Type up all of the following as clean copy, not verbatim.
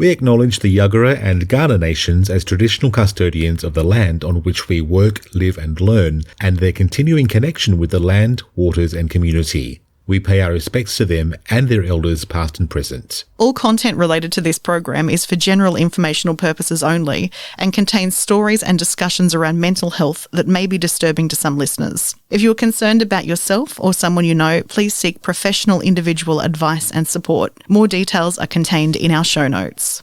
We acknowledge the Yagara and Kaurna nations as traditional custodians of the land on which we work, live and learn, and their continuing connection with the land, waters and community. We pay our respects to them and their elders past and present. All content related to this program is for general informational purposes only and contains stories and discussions around mental health that may be disturbing to some listeners. If you are concerned about yourself or someone you know, please seek professional individual advice and support. More details are contained in our show notes.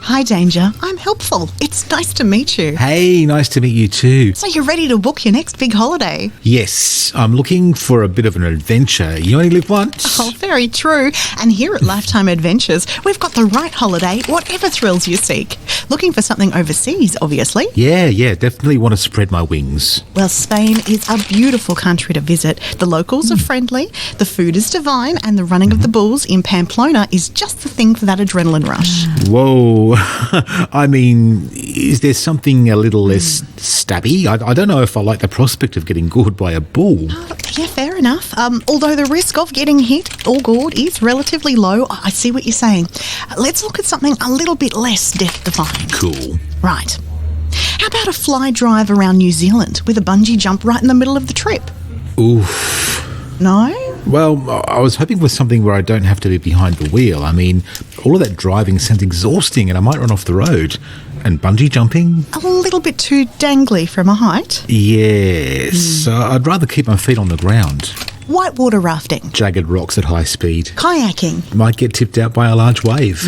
Hi, Danger. I'm Helpful. It's nice to meet you. Hey, nice to meet you too. So you're ready to book your next big holiday? Yes, I'm looking for a bit of an adventure. You only live once. Oh, very true. And here at Lifetime Adventures, we've got the right holiday, whatever thrills you seek. Looking for something overseas, obviously. Yeah, definitely want to spread my wings. Well, Spain is a beautiful country to visit. The locals are friendly, the food is divine, and the running of the bulls in Pamplona is just the thing for that adrenaline rush. Whoa. I mean, is there something a little less stabby? I don't know if I like the prospect of getting gored by a bull. Yeah, fair enough. Although the risk of getting hit or gored is relatively low, I see what you're saying. Let's look at something a little bit less death-defying. Cool. Right. How about a fly drive around New Zealand with a bungee jump right in the middle of the trip? Oof. No? Well, I was hoping for something where I don't have to be behind the wheel. I mean, all of that driving sounds exhausting and I might run off the road. And bungee jumping? A little bit too dangly from a height. Yes. I'd rather keep my feet on the ground. Whitewater rafting. Jagged rocks at high speed. Kayaking. Might get tipped out by a large wave.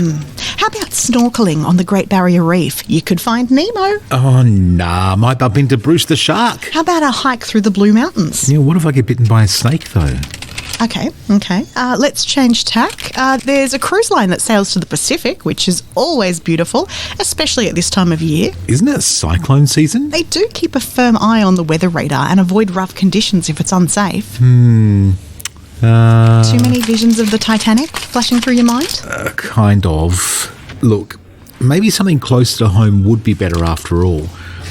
How about snorkelling on the Great Barrier Reef? You could find Nemo. Oh, nah. Might bump into Bruce the shark. How about a hike through the Blue Mountains? Yeah, what if I get bitten by a snake, though? Okay. Let's change tack. There's a cruise line that sails to the Pacific, which is always beautiful, especially at this time of year. Isn't it cyclone season? They do keep a firm eye on the weather radar and avoid rough conditions if it's unsafe. Too many visions of the Titanic flashing through your mind? Kind of. Look, maybe something close to home would be better after all.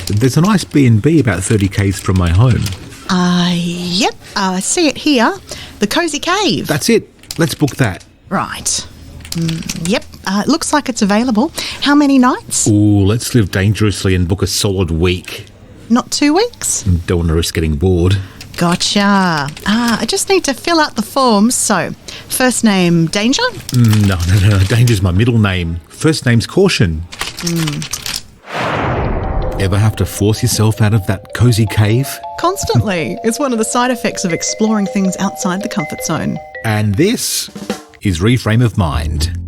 There's a nice B&B about 30 k's from my home. Yep. I see it here. The Cozy Cave. That's it. Let's book that. Right. Yep. It looks like it's available. How many nights? Ooh, let's live dangerously and book a solid week. Not 2 weeks? Don't want to risk getting bored. Gotcha. I just need to fill out the forms. So, first name, Danger? No. Danger's my middle name. First name's Caution. Ever have to force yourself out of that cozy cave? Constantly. It's one of the side effects of exploring things outside the comfort zone. And this is Reframe of Mind.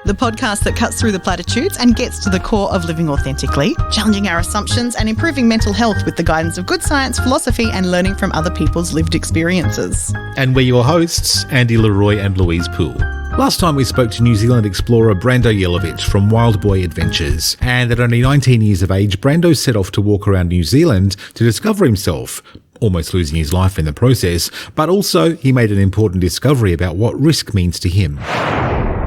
The podcast that cuts through the platitudes and gets to the core of living authentically, challenging our assumptions and improving mental health with the guidance of good science, philosophy and learning from other people's lived experiences. And we're your hosts, Andy Leroy and Louise Poole. Last time we spoke to New Zealand explorer Brando Yelovich from Wild Boy Adventures, and at only 19 years of age, Brando set off to walk around New Zealand to discover himself, almost losing his life in the process, but also he made an important discovery about what risk means to him.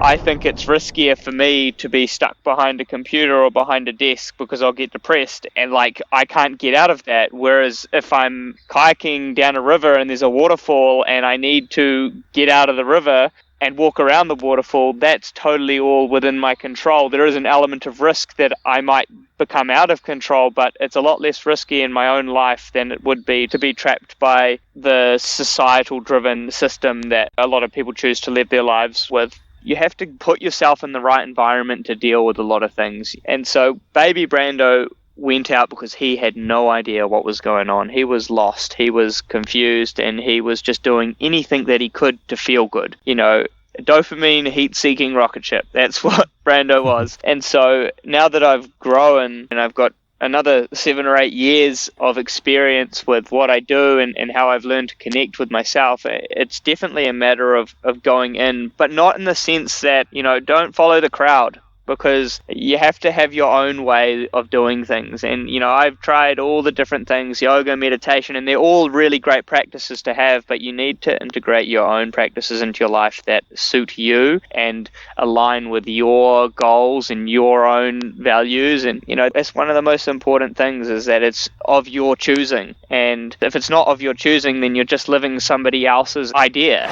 I think it's riskier for me to be stuck behind a computer or behind a desk because I'll get depressed and I can't get out of that. Whereas if I'm kayaking down a river and there's a waterfall and I need to get out of the river and walk around the waterfall, that's totally all within my control. There is an element of risk that I might become out of control, but it's a lot less risky in my own life than it would be to be trapped by the societal driven system that a lot of people choose to live their lives with. You have to put yourself in the right environment to deal with a lot of things. And so baby Brando went out because he had no idea what was going on. He was lost, he was confused, and he was just doing anything that he could to feel good. You know, dopamine, heat-seeking rocket ship. That's what Brando was. And so now that I've grown and I've got another 7 or 8 years of experience with what I do and how I've learned to connect with myself, it's definitely a matter of going in, but not in the sense that, don't follow the crowd. because you have to have your own way of doing things. And, you know, I've tried all the different things, yoga, meditation, and they're all really great practices to have, but you need to integrate your own practices into your life that suit you and align with your goals and your own values. And, you know, that's one of the most important things, is that it's of your choosing. And if it's not of your choosing, then you're just living somebody else's idea.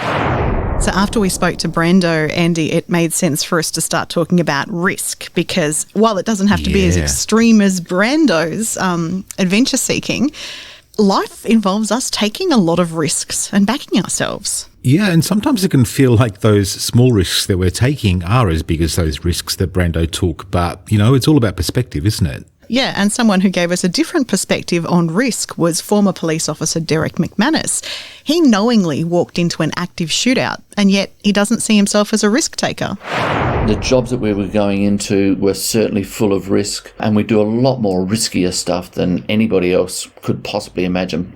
So after we spoke to Brando, Andy, it made sense for us to start talking about risk, because while it doesn't have to be as extreme as Brando's adventure seeking, life involves us taking a lot of risks and backing ourselves. Yeah, and sometimes it can feel like those small risks that we're taking are as big as those risks that Brando took. But, it's all about perspective, isn't it? Yeah, and someone who gave us a different perspective on risk was former police officer Derek McManus. He knowingly walked into an active shootout, and yet he doesn't see himself as a risk taker. The jobs that we were going into were certainly full of risk, and we do a lot more riskier stuff than anybody else could possibly imagine.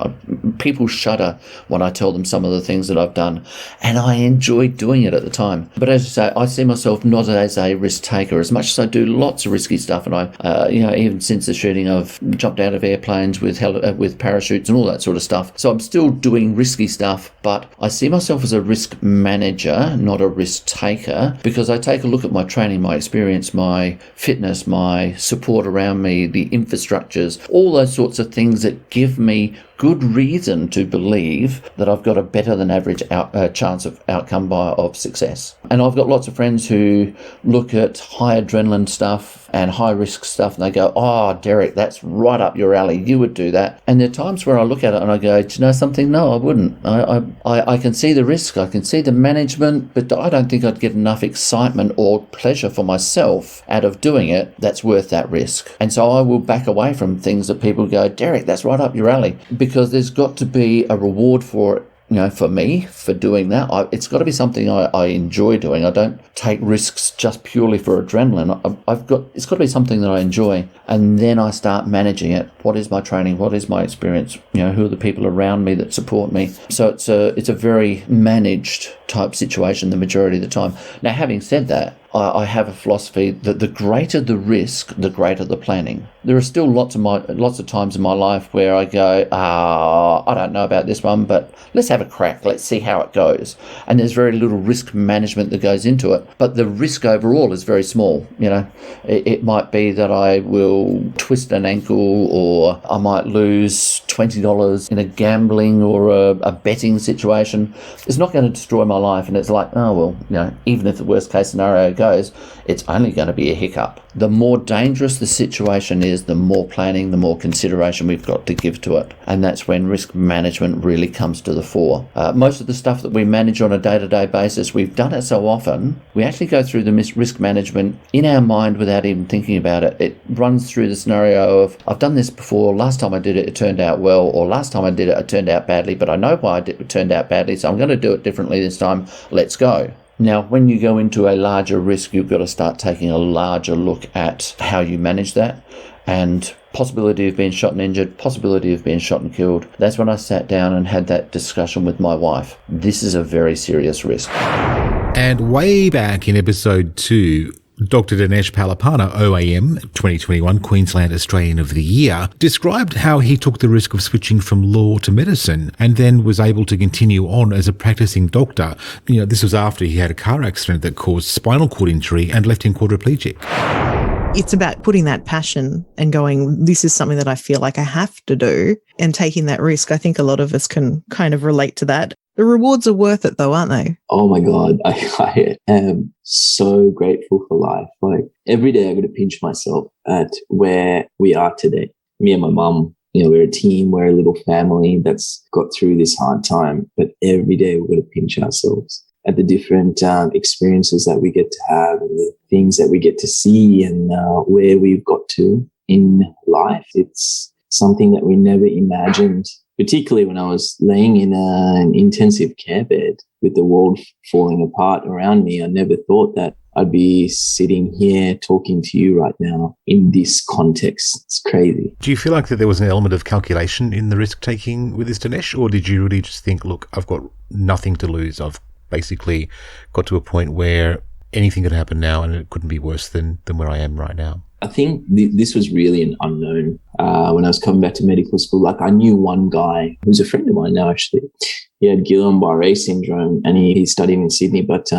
People shudder when I tell them some of the things that I've done, and I enjoyed doing it at the time. But as you say, I see myself not as a risk taker, as much as I do lots of risky stuff, and I, even since the shooting, I've jumped out of airplanes with parachutes and all that sort of stuff. So I'm still doing risky stuff, but I see myself as a risk manager, not a risk taker, because I take a look at my training, my experience, my fitness, my support around me, the infrastructures, all those sorts of things that give me good reason to believe that I've got a better than average chance of outcome of success. And I've got lots of friends who look at high adrenaline stuff and high risk stuff and they go, "Oh, Derek, that's right up your alley. You would do that." And there are times where I look at it and I go, "Do you know something? No, I wouldn't. I can see the risk, I can see the management, but I don't think I'd get enough excitement or pleasure for myself out of doing it that's worth that risk." And so I will back away from things that people go, "Derek, that's right up your alley," because there's got to be a reward for it. For me, for doing that, it's got to be something I enjoy doing. I don't take risks just purely for adrenaline. It's got to be something that I enjoy, and then I start managing it. What is my training? What is my experience? Who are the people around me that support me? So it's a very managed type situation the majority of the time. Now, having said that, I have a philosophy that the greater the risk, the greater the planning. There are still lots of times in my life where I go, I don't know about this one, but let's have a crack. Let's see how it goes. And there's very little risk management that goes into it. But the risk overall is very small. It might be that I will twist an ankle, or I might lose $20 in a gambling or a betting situation. It's not going to destroy my life. And it's like, even if the worst case scenario goes, it's only going to be a hiccup. The more dangerous the situation is, the more planning, the more consideration we've got to give to it. And that's when risk management really comes to the fore. Most of the stuff that we manage on a day-to-day basis, we've done it so often, we actually go through the risk management in our mind without even thinking about it. It runs through the scenario of, I've done this before, last time I did it, it turned out well, or last time I did it, it turned out badly, but I know why it turned out badly, so I'm going to do it differently this time. Let's go. Now, when you go into a larger risk, you've got to start taking a larger look at how you manage that, and possibility of being shot and injured, possibility of being shot and killed. That's when I sat down and had that discussion with my wife. This is a very serious risk. And way back in episode 2, Dr. Dinesh Palapana, OAM 2021 Queensland Australian of the Year, described how he took the risk of switching from law to medicine and then was able to continue on as a practicing doctor. This was after he had a car accident that caused spinal cord injury and left him quadriplegic. It's about putting that passion and going, this is something that I feel like I have to do, and taking that risk. I think a lot of us can kind of relate to that. The rewards are worth it though, aren't they? Oh my God, I am so grateful for life. Like every day I got to pinch myself at where we are today. Me and my mum, we're a team, we're a little family that's got through this hard time. But every day we've got to pinch ourselves at the different experiences that we get to have and the things that we get to see and where we've got to in life. It's something that we never imagined, particularly when I was laying in an intensive care bed with the world falling apart around me. I never thought that I'd be sitting here talking to you right now in this context. It's crazy. Do you feel like that there was an element of calculation in the risk-taking with this, Dinesh, or did you really just think, look, I've got nothing to lose. I've basically got to a point where anything could happen now and it couldn't be worse than where I am right now? I think this was really an unknown. When I was coming back to medical school, like I knew one guy who's a friend of mine now, actually. He had Guillain-Barré syndrome and he studied in Sydney, but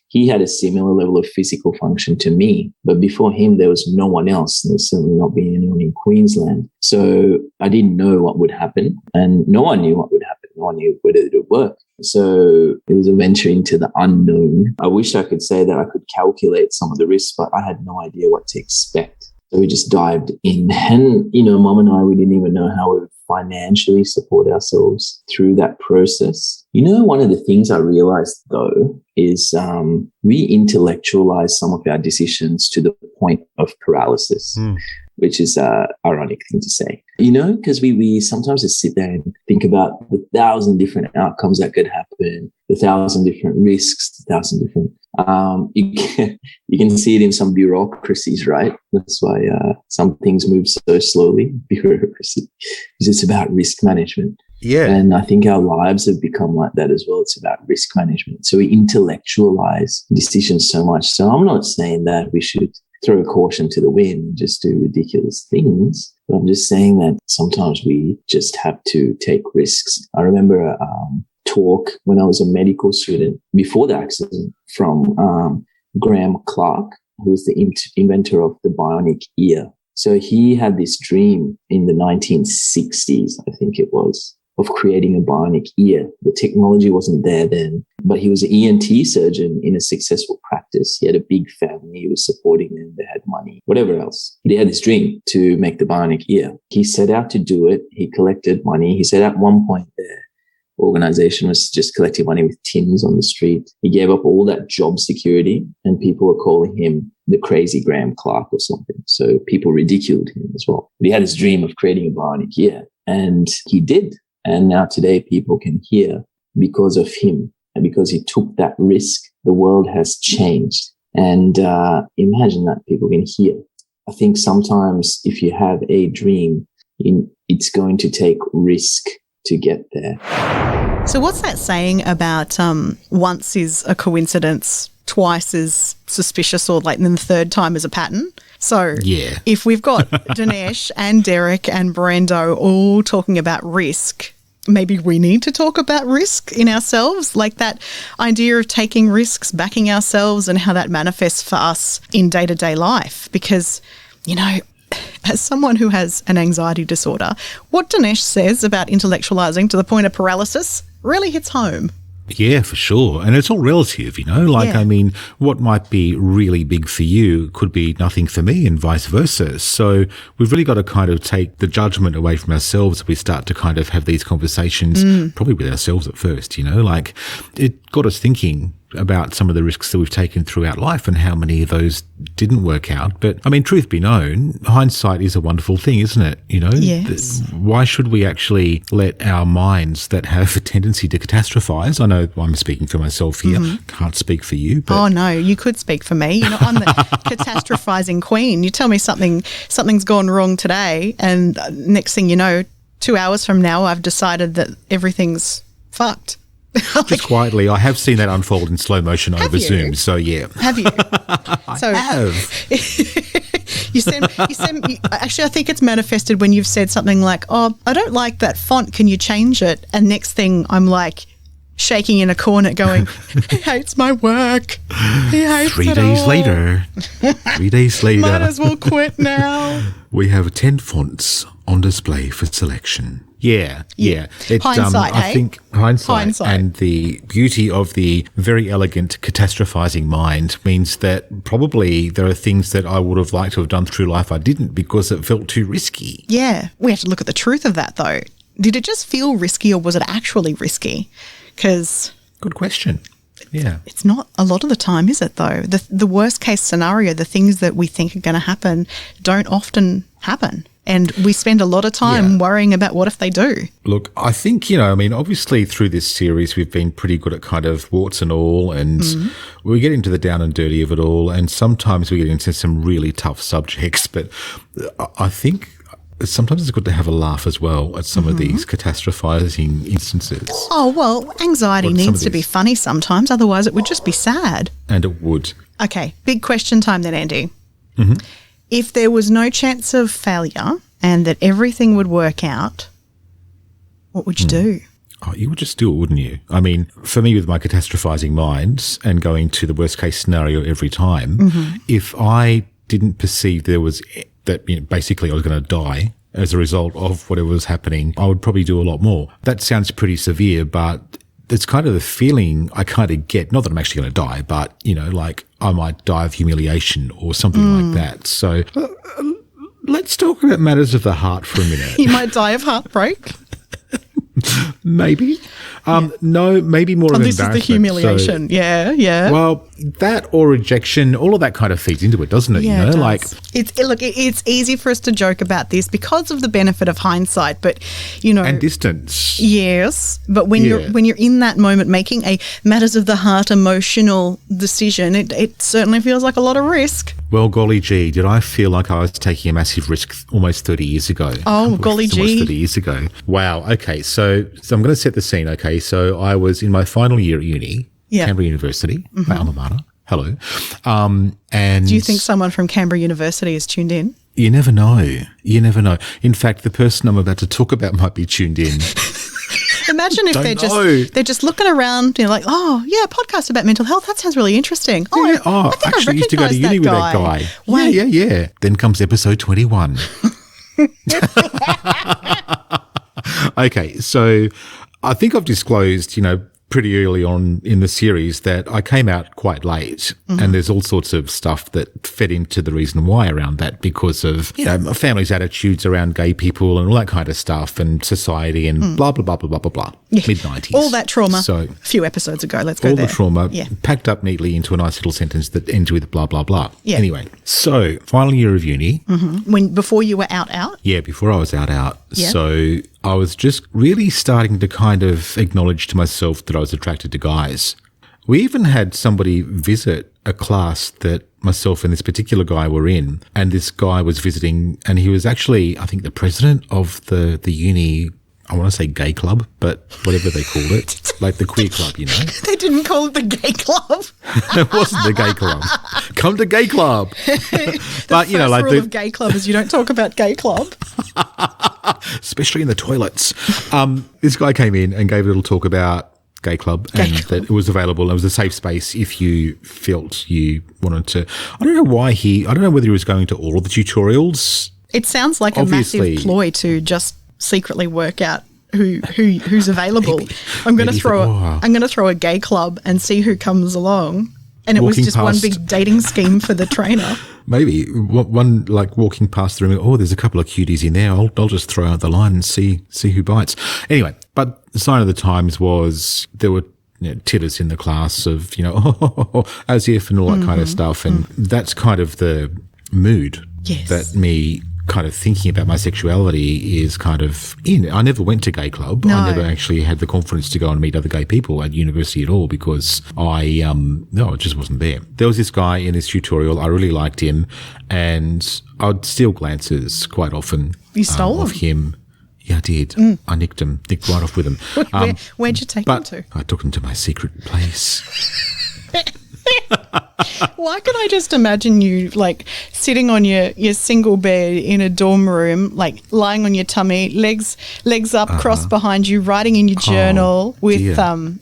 he had a similar level of physical function to me. But before him, there was no one else. There's certainly not been anyone in Queensland. So I didn't know what would happen and no one knew what would happen. No one knew whether it would work. So it was a venture into the unknown. I wish I could say that I could calculate some of the risks, but I had no idea what to expect. So we just dived in. And, Mum and I, we didn't even know how we would financially support ourselves through that process. One of the things I realized, though, is we intellectualize some of our decisions to the point of paralysis. Which is an ironic thing to say, because we sometimes just sit there and think about the 1,000 different outcomes that could happen, the 1,000 different risks, the 1,000 different, you can see it in some bureaucracies, right? That's why some things move so slowly, bureaucracy, because it's about risk management. Yeah. And I think our lives have become like that as well. It's about risk management. So we intellectualize decisions so much. So I'm not saying that we should throw caution to the wind and just do ridiculous things. But I'm just saying that sometimes we just have to take risks. I remember a talk when I was a medical student before the accident from Graham Clark, who was the inventor of the bionic ear. So he had this dream in the 1960s, I think it was, of creating a bionic ear. The technology wasn't there then, but he was an ENT surgeon in a successful practice. He had a big family. He was supporting them. They had money, whatever else. But he had this dream to make the bionic ear. He set out to do it. He collected money. He said at one point the organization was just collecting money with tins on the street. He gave up all that job security and people were calling him the crazy Graham Clark or something. So people ridiculed him as well. But he had his dream of creating a bionic ear and he did. And now today people can hear because of him and because he took that risk. The world has changed. And imagine that people can hear. I think sometimes if you have a dream, it's going to take risk to get there. So what's that saying about once is a coincidence, twice is suspicious, or like then the third time is a pattern? So yeah. If we've got Dinesh and Derek and Brando all talking about risk, maybe we need to talk about risk in ourselves, like that idea of taking risks, backing ourselves and how that manifests for us in day-to-day life. Because, as someone who has an anxiety disorder, what Dinesh says about intellectualizing to the point of paralysis really hits home. Yeah, for sure. And it's all relative, Yeah. I mean, what might be really big for you could be nothing for me and vice versa. So we've really got to kind of take the judgment away from ourselves if we start to kind of have these conversations, probably with ourselves at first, like it got us thinking about some of the risks that we've taken throughout life and how many of those didn't work out. But I mean, truth be known, hindsight is a wonderful thing, isn't it? Yes. Why should we actually let our minds that have a tendency to catastrophize? I know I'm speaking for myself here. Can't speak for you. But Oh, no, you could speak for me. I'm the catastrophizing queen. You tell me something's gone wrong today, and next thing you know, 2 hours from now, I've decided that everything's fucked. just quietly, I have seen that unfold in slow motion over you? Zoom. So yeah, Have you? I have. You send actually, I think it's manifested when you've said something like, "Oh, I don't like that font. Can you change it?" And next thing, I'm like shaking in a corner, going, "He hates my work. He hates 3 it days all. later. 3 days later, Might as well quit now." we have 10 fonts on display for selection. Yeah. It's, Hindsight, I hey? think hindsight Hindsight. and the beauty of the very elegant catastrophizing mind means that probably there are things that I would have liked to have done through life I didn't because it felt too risky. Yeah, we have to look at the truth of that, though. Did it just feel risky, or was it actually risky? Because Good question. Yeah. it's not a lot of the time, is it, though? The worst case scenario, the things that we think are going to happen don't often happen. And we spend a lot of time worrying about what if they do. Look, I think, obviously through this series, we've been pretty good at kind of warts and all, and we get into the down and dirty of it all. And sometimes we get into some really tough subjects, but I think sometimes it's good to have a laugh as well at some of these catastrophizing instances. Oh, well, anxiety What, some needs of to be these? funny sometimes. Otherwise, it would just be sad. And it would. Okay, big question time then, Andy. If there was no chance of failure and that everything would work out, what would you do? Oh, you would just do it, wouldn't you? I mean, for me, with my catastrophizing mind and going to the worst case scenario every time, if I didn't perceive there was that basically I was going to die as a result of whatever was happening, I would probably do a lot more. That sounds pretty severe, but it's kind of the feeling I kind of get, not that I'm actually going to die, but, like I might die of humiliation or something like that. So let's talk about matters of the heart for a minute. You might die of heartbreak. Maybe. No, maybe more of This embarrassment. is the humiliation. So, yeah. well, that or rejection, all of that kind of feeds into it, doesn't it? Yeah, you know, it does. like it's easy for us to joke about this because of the benefit of hindsight, but and distance. Yes, but when you're in that moment making a matters of the heart emotional decision, it certainly feels like a lot of risk. Well, golly gee, did I feel like I was taking a massive risk almost 30 years ago? Oh, golly Almost gee. 30 years ago. Wow. Okay, so I'm going to set the scene. Okay, so I was in my final year at uni, Canberra University, my alma mater. Hello. And do you think someone from Canberra University is tuned in? You never know. You never know. In fact, the person I'm about to talk about might be tuned in. Imagine if they're just looking around, like, oh yeah, a podcast about mental health. That sounds really interesting. Oh, yeah. I think actually used to go to uni with that guy. Wait. Yeah. Then comes episode 21. Okay, so I think I've disclosed, pretty early on in the series that I came out quite late, and there's all sorts of stuff that fed into the reason why around that because of, my family's attitudes around gay people and all that kind of stuff and society and blah, blah, blah, blah, blah, blah, blah. Yeah. Mid-90s. All that trauma. So, a few episodes ago. Let's go all there. the trauma packed up neatly into a nice little sentence that ends with blah, blah, blah. Yeah. Anyway, so final year of uni. Before you were out? Yeah, before I was out. Yeah. So I was just really starting to kind of acknowledge to myself that I was attracted to guys. We even had somebody visit a class that myself and this particular guy were in, and this guy was visiting, and he was actually, I think, the president of the uni, I want to say gay club, but whatever they called it, like the queer club, They didn't call it the gay club. It wasn't the gay club. Come to gay club. But, the first rule of gay club is you don't talk about gay club. Especially in the toilets. This guy came in and gave a little talk about gay club and that it was available. It was a safe space if you felt you wanted to. I don't know whether he was going to all of the tutorials. It sounds like Obviously. a massive ploy to just secretly work out who's available. I'm going to throw a gay club and see who comes along. And it Walking was just one past- big dating scheme for the trainer. Maybe one like walking past the room. Oh, there's a couple of cuties in there. I'll just throw out the line and see who bites. Anyway, but the sign of the times was there were titters in the class of as if and all that kind of stuff, and that's kind of the mood that me kind of thinking about my sexuality is kind of in. I never went to gay club. No. I never actually had the confidence to go and meet other gay people at university at all because it just wasn't there. There was this guy in this tutorial. I really liked him, and I'd steal glances quite often. You stole of him. Yeah, I did. I nicked right off with him. Where'd you take him to? I took him to my secret place. Why can I just imagine you like sitting on your single bed in a dorm room, like lying on your tummy, legs up, crossed behind you, writing in your journal with dear.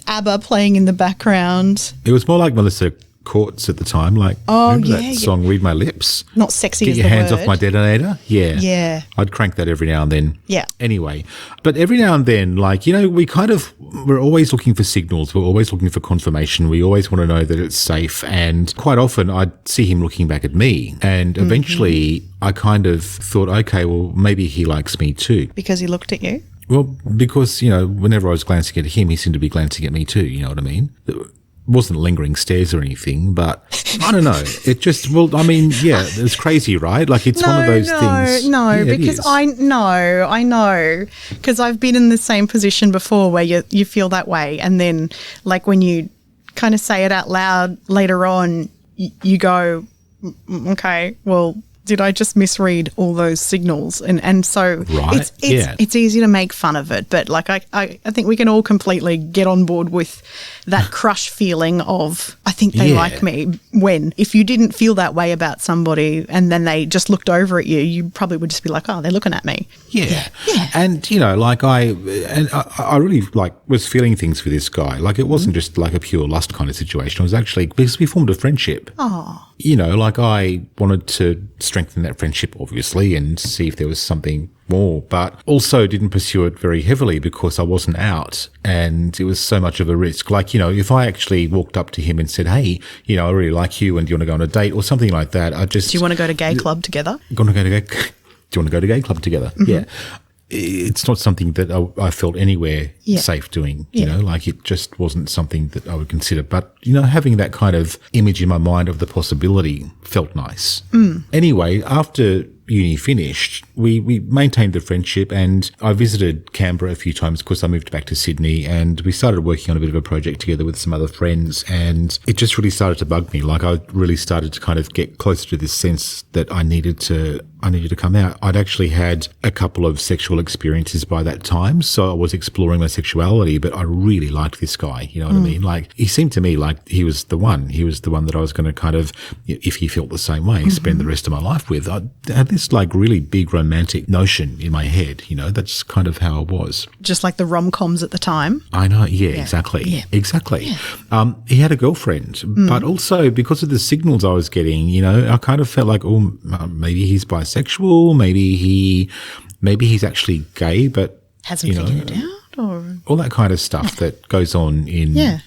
ABBA playing in the background. It was more like Melissa Courts at the time. Like, remember that song, Read My Lips? Not sexy Get as your the hands word. off my detonator? Yeah. Yeah. I'd crank that every now and then. Yeah. Anyway, but every now and then, like, we're always looking for signals. We're always looking for confirmation. We always want to know that it's safe. And quite often I'd see him looking back at me. And eventually I kind of thought, okay, well, maybe he likes me too. Because he looked at you? Well, because, whenever I was glancing at him, he seemed to be glancing at me too. You know what I mean? Wasn't lingering stares or anything, but I don't know. It just, it's crazy, right? Like it's one of those things. No, Yeah, it because is. I know, because I've been in the same position before where you feel that way. And then like when you kind of say it out loud later on, you go, okay, well, did I just misread all those signals? And so Right, it's easy to make fun of it, but like I think we can all completely get on board with that crush feeling of I think they like me. When if you didn't feel that way about somebody and then they just looked over at you, you probably would just be like, oh, they're looking at me. Yeah. And, I really was feeling things for this guy. Like it wasn't just like a pure lust kind of situation. It was actually because we formed a friendship. Oh. like I wanted to strengthen that friendship, obviously, and see if there was something more, but also didn't pursue it very heavily because I wasn't out and it was so much of a risk. Like, if I actually walked up to him and said, hey, I really like you and do you want to go on a date or something like that, Do you want to go to gay club together? Do you want to go to gay club together? Mm-hmm. Yeah. It's not something that I felt anywhere safe doing, like it just wasn't something that I would consider. But, having that kind of image in my mind of the possibility felt nice. Anyway, after uni finished, we maintained the friendship and I visited Canberra a few times because I moved back to Sydney and we started working on a bit of a project together with some other friends and it just really started to bug me. Like I really started to kind of get closer to this sense that I needed to come out. I'd actually had a couple of sexual experiences by that time, so I was exploring my sexuality, but I really liked this guy, you know what I mean? Like he seemed to me like he was the one. He was the one that I was going to kind of, if he felt the same way, spend the rest of my life with. I had this like really big romantic notion in my head, that's kind of how it was. Just like the rom-coms at the time. I know, exactly. Yeah. Exactly. Yeah. He had a girlfriend, but also because of the signals I was getting, I kind of felt like, oh, maybe he's bisexual, maybe he's actually gay, but hasn't figured it out, or all that kind of stuff that goes on in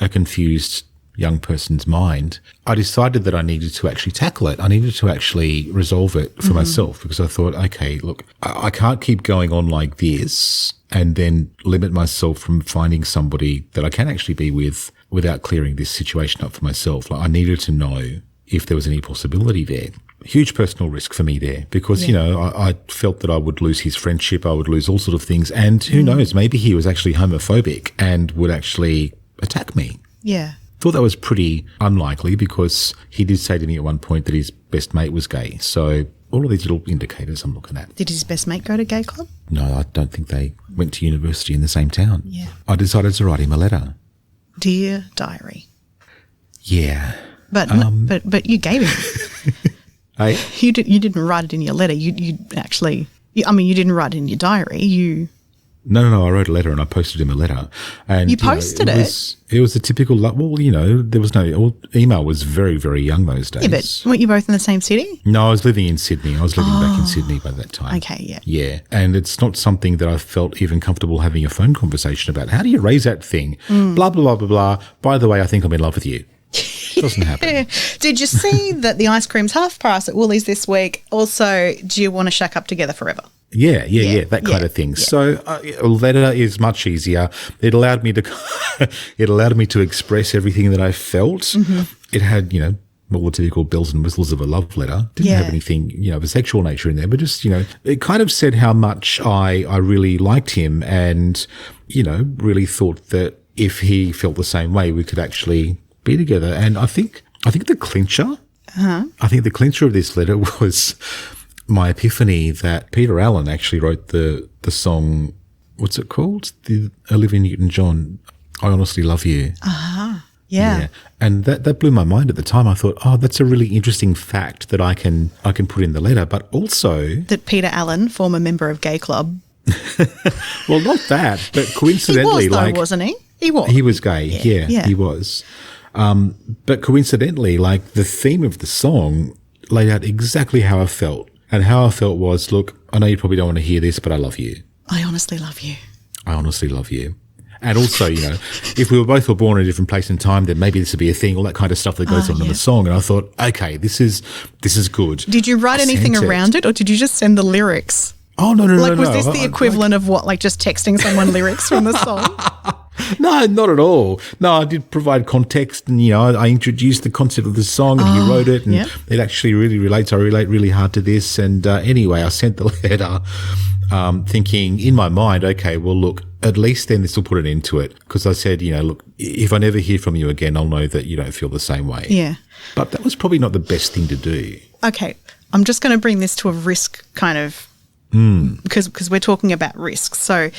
a confused young person's mind. I decided that I needed to actually tackle it. I needed to actually resolve it for myself because I thought, okay, look, I can't keep going on like this and then limit myself from finding somebody that I can actually be with without clearing this situation up for myself. Like I needed to know if there was any possibility there. Huge personal risk for me there because, I felt that I would lose his friendship, I would lose all sort of things. And who knows, maybe he was actually homophobic and would actually attack me. Yeah. Thought that was pretty unlikely because he did say to me at one point that his best mate was gay. So all of these little indicators I'm looking at. Did his best mate go to gay club? No, I don't think they went to university in the same town. Yeah. I decided to write him a letter. Dear diary. Yeah. But you gave him. Hey? You didn't write it in your letter. You didn't write it in your diary. No, I wrote a letter and I posted him a letter. And you posted it? It was a typical, there was no, email was very, very young those days. Yeah, but weren't you both in the same city? No, I was living in Sydney. I was living back in Sydney by that time. Okay, yeah. Yeah, and it's not something that I felt even comfortable having a phone conversation about. How do you raise that thing? Blah, blah, blah, blah, blah. By the way, I think I'm in love with you. Doesn't happen. Did you see that the ice cream's half price at Woolies this week? Also, do you want to shack up together forever? Yeah, that kind of thing. Yeah. So a letter is much easier. It allowed me to express everything that I felt. It had, all the typical bells and whistles of a love letter. Didn't have anything, of a sexual nature in there, but just, it kind of said how much I really liked him and, really thought that if he felt the same way, we could actually be together. And I think the clincher, I think the clincher of this letter was my epiphany that Peter Allen actually wrote the song, what's it called? The Olivia Newton-John, I Honestly Love You. Yeah. And that blew my mind at the time. I thought, that's a really interesting fact that I can put in the letter, but also that Peter Allen, former member of Gay Club. Well, not that, but coincidentally, he was though, wasn't he? He was. He was gay. Yeah. He was. But coincidentally, the theme of the song laid out exactly how I felt. And how I felt was, look, I know you probably don't want to hear this, but I love you. I honestly love you. I honestly love you. And also, if we were born in a different place and time, then maybe this would be a thing, all that kind of stuff that goes on in the song. And I thought, okay, this is good. Did you write anything around it or did you just send the lyrics? Oh, no. Was this the equivalent of what, just texting someone lyrics from the song? No, not at all. No, I did provide context and, I introduced the concept of the song and he wrote it and it actually really relates. I relate really hard to this. And anyway, I sent the letter thinking in my mind, okay, well, look, at least then this will put an end to it. Because I said, look, if I never hear from you again, I'll know that you don't feel the same way. Yeah. But that was probably not the best thing to do. Okay. I'm just going to bring this to a risk kind of because we're talking about risks. So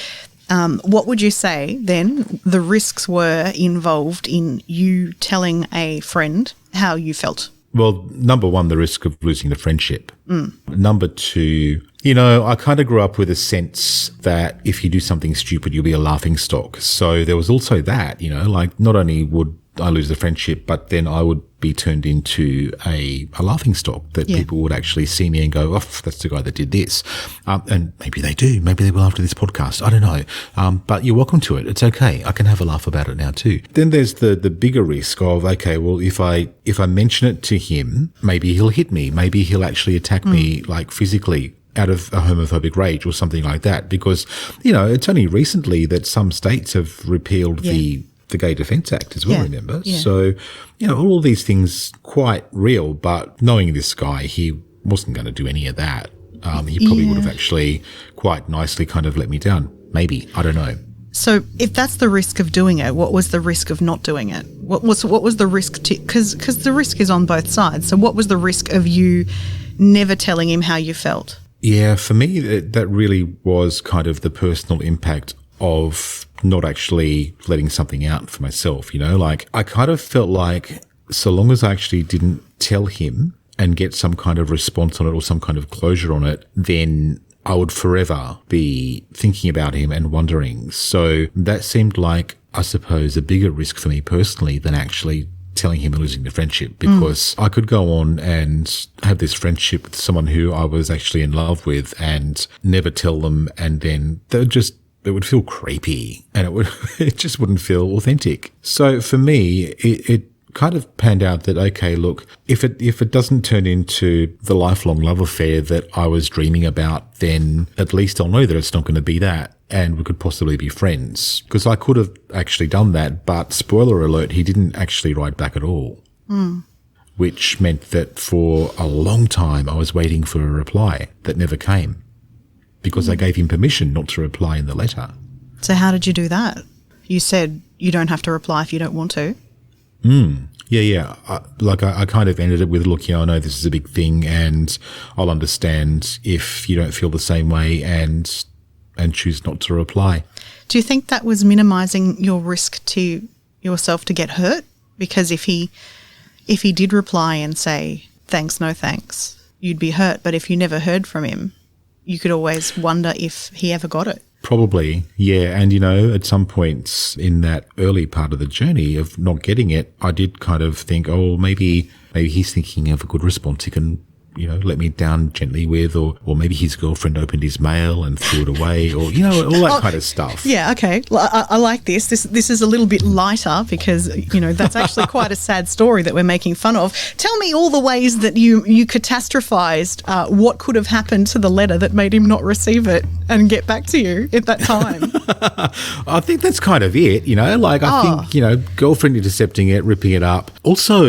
what would you say then the risks were involved in you telling a friend how you felt? Well, number one, the risk of losing the friendship. Number two, I kind of grew up with a sense that if you do something stupid, you'll be a laughing stock. So there was also that, not only would I lose the friendship, but then I would be turned into a laughing stock that people would actually see me and go, oh, that's the guy that did this. And maybe they do. Maybe they will after this podcast. I don't know. But you're welcome to it. It's okay. I can have a laugh about it now too. Then there's the bigger risk of, okay, well, if I mention it to him, maybe he'll hit me. Maybe he'll actually attack me like physically out of a homophobic rage or something like that. Because, it's only recently that some states have repealed the Gay Defence Act as well, remember? Yeah. So, all of these things quite real, but knowing this guy, he wasn't going to do any of that. He probably would have actually quite nicely kind of let me down. Maybe. I don't know. So if that's the risk of doing it, what was the risk of not doing it? What was the risk to, because the risk is on both sides. So what was the risk of you never telling him how you felt? Yeah, for me, that really was kind of the personal impact of not actually letting something out for myself, like I kind of felt like so long as I actually didn't tell him and get some kind of response on it or some kind of closure on it, then I would forever be thinking about him and wondering. So that seemed like, I suppose, a bigger risk for me personally than actually telling him and losing the friendship, because I could go on and have this friendship with someone who I was actually in love with and never tell them, and then it would feel creepy and it just wouldn't feel authentic. So for me, it kind of panned out that, okay, look, if it doesn't turn into the lifelong love affair that I was dreaming about, then at least I'll know that it's not going to be that, and we could possibly be friends. Because I could have actually done that, but spoiler alert, he didn't actually write back at all. Which meant that for a long time I was waiting for a reply that never came, because I gave him permission not to reply in the letter. So how did you do that? You said you don't have to reply if you don't want to. Yeah. I kind of ended it with, look, I know this is a big thing and I'll understand if you don't feel the same way, and choose not to reply. Do you think that was minimising your risk to yourself to get hurt? Because if he did reply and say, thanks, no thanks, you'd be hurt. But if you never heard from him, you could always wonder if he ever got it. Probably, yeah. And, at some points in that early part of the journey of not getting it, I did kind of think, oh, maybe he's thinking of a good response he can, let me down gently with, or maybe his girlfriend opened his mail and threw it away, or, all that kind of stuff. Yeah, okay. I like this. This is a little bit lighter because, that's actually quite a sad story that we're making fun of. Tell me all the ways that you catastrophized what could have happened to the letter that made him not receive it and get back to you at that time. I think that's kind of it, I think, girlfriend intercepting it, ripping it up. Also,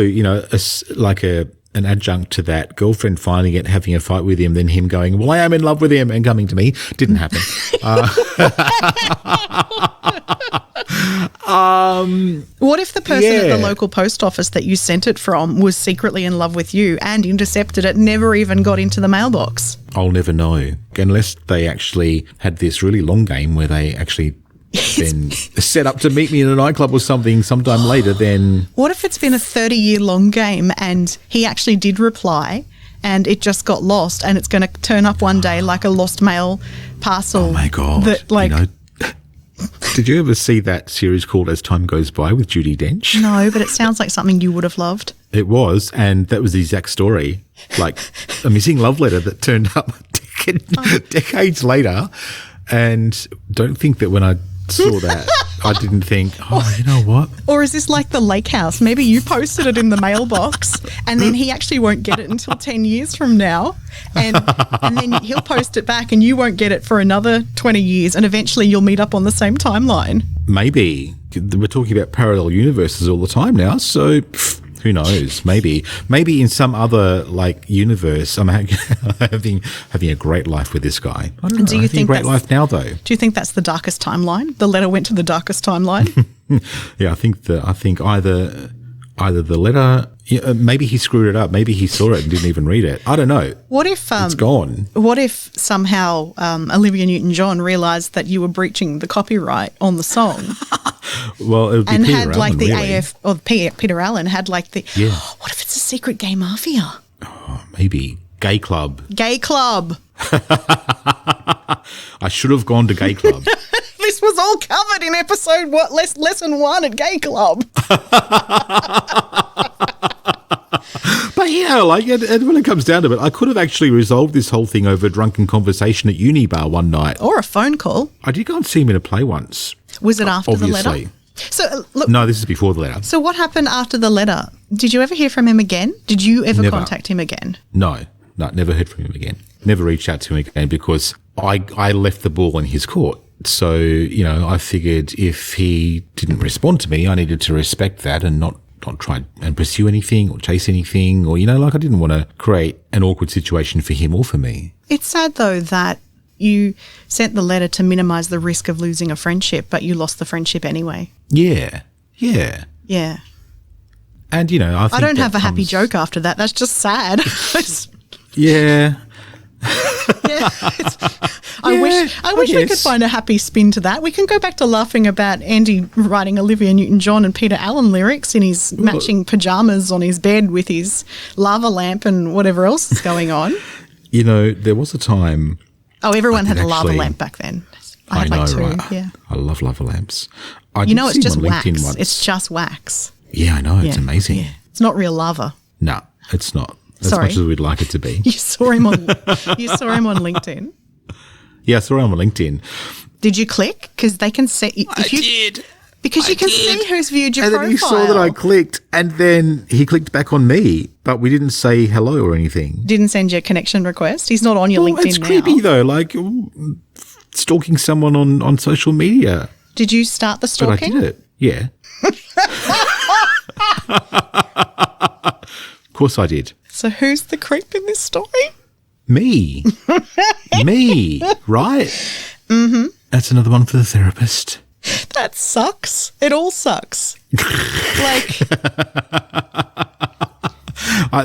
an adjunct to that, girlfriend finding it, having a fight with him, then him going, well, I am in love with him, and coming to me. Didn't happen. What if the person at the local post office that you sent it from was secretly in love with you and intercepted it, never even got into the mailbox? I'll never know, unless they actually had this really long game where they actually then set up to meet me in a nightclub or something sometime later. Then what if it's been a 30-year-long game and he actually did reply and it just got lost, and it's going to turn up one day like a lost mail parcel? Oh my God. Did you ever see that series called As Time Goes By with Judi Dench? No, but it sounds like something you would have loved. It was, and that was the exact story, like a missing love letter that turned up decades later. And don't think that when I saw that, I didn't think, you know what? Or is this like the lake house? Maybe you posted it in the mailbox and then he actually won't get it until 10 years from now. And then he'll post it back and you won't get it for another 20 years, and eventually you'll meet up on the same timeline. Maybe. We're talking about parallel universes all the time now, so who knows? Maybe in some other universe, I'm having a great life with this guy. I don't know. Do you think a great life now, though? Do you think that's the darkest timeline? The letter went to the darkest timeline. Yeah, I think either the letter, maybe he screwed it up. Maybe he saw it and didn't even read it. I don't know. What if it's gone? What if somehow Olivia Newton-John realised that you were breaching the copyright on the song? Well, it would be and Peter had Allen, like the really. AF or Peter Allen had like the. Yeah. What if it's a secret gay mafia? Oh, maybe gay club. Gay club. I should have gone to gay club. This was all covered in episode lesson 1 at Gay Club. But and when it comes down to it, I could have actually resolved this whole thing over a drunken conversation at uni bar one night. Or a phone call. I did go and see him in a play once. Was it after the letter? Obviously. So, look. No, this is before the letter. So what happened after the letter? Did you ever hear from him again? Did you ever Never. contact him again? No, never heard from him again. Never reached out to him again because I left the ball in his court. So, I figured if he didn't respond to me, I needed to respect that and not try and pursue anything or chase anything or, I didn't want to create an awkward situation for him or for me. It's sad, though, that you sent the letter to minimise the risk of losing a friendship, but you lost the friendship anyway. Yeah. And, I don't have a happy joke after that. That's just sad. Yeah. I wish we could find a happy spin to that. We can go back to laughing about Andy writing Olivia Newton-John and Peter Allen lyrics in his matching pajamas on his bed with his lava lamp and whatever else is going on. There was a time... Oh, everyone had a lava lamp back then. I had like 2, right? yeah. I love lava lamps. It's just wax. Once. It's just wax. Yeah, I know. It's amazing. Yeah. It's not real lava. No, it's not. As Sorry. much as we'd like it to be. You saw him on LinkedIn. Yeah, I saw him on LinkedIn. Did you click? Because they can see. I did. Because you can see who's viewed your profile. And then he saw that I clicked, and then he clicked back on me, but we didn't say hello or anything. Didn't send you a connection request. He's not on your LinkedIn it's now. It's creepy though, like stalking someone on social media. Did you start the stalking? But I did it. Yeah. Of course I did. So who's the creep in this story? Me. Me, right? Mm-hmm. That's another one for the therapist. That sucks. It all sucks.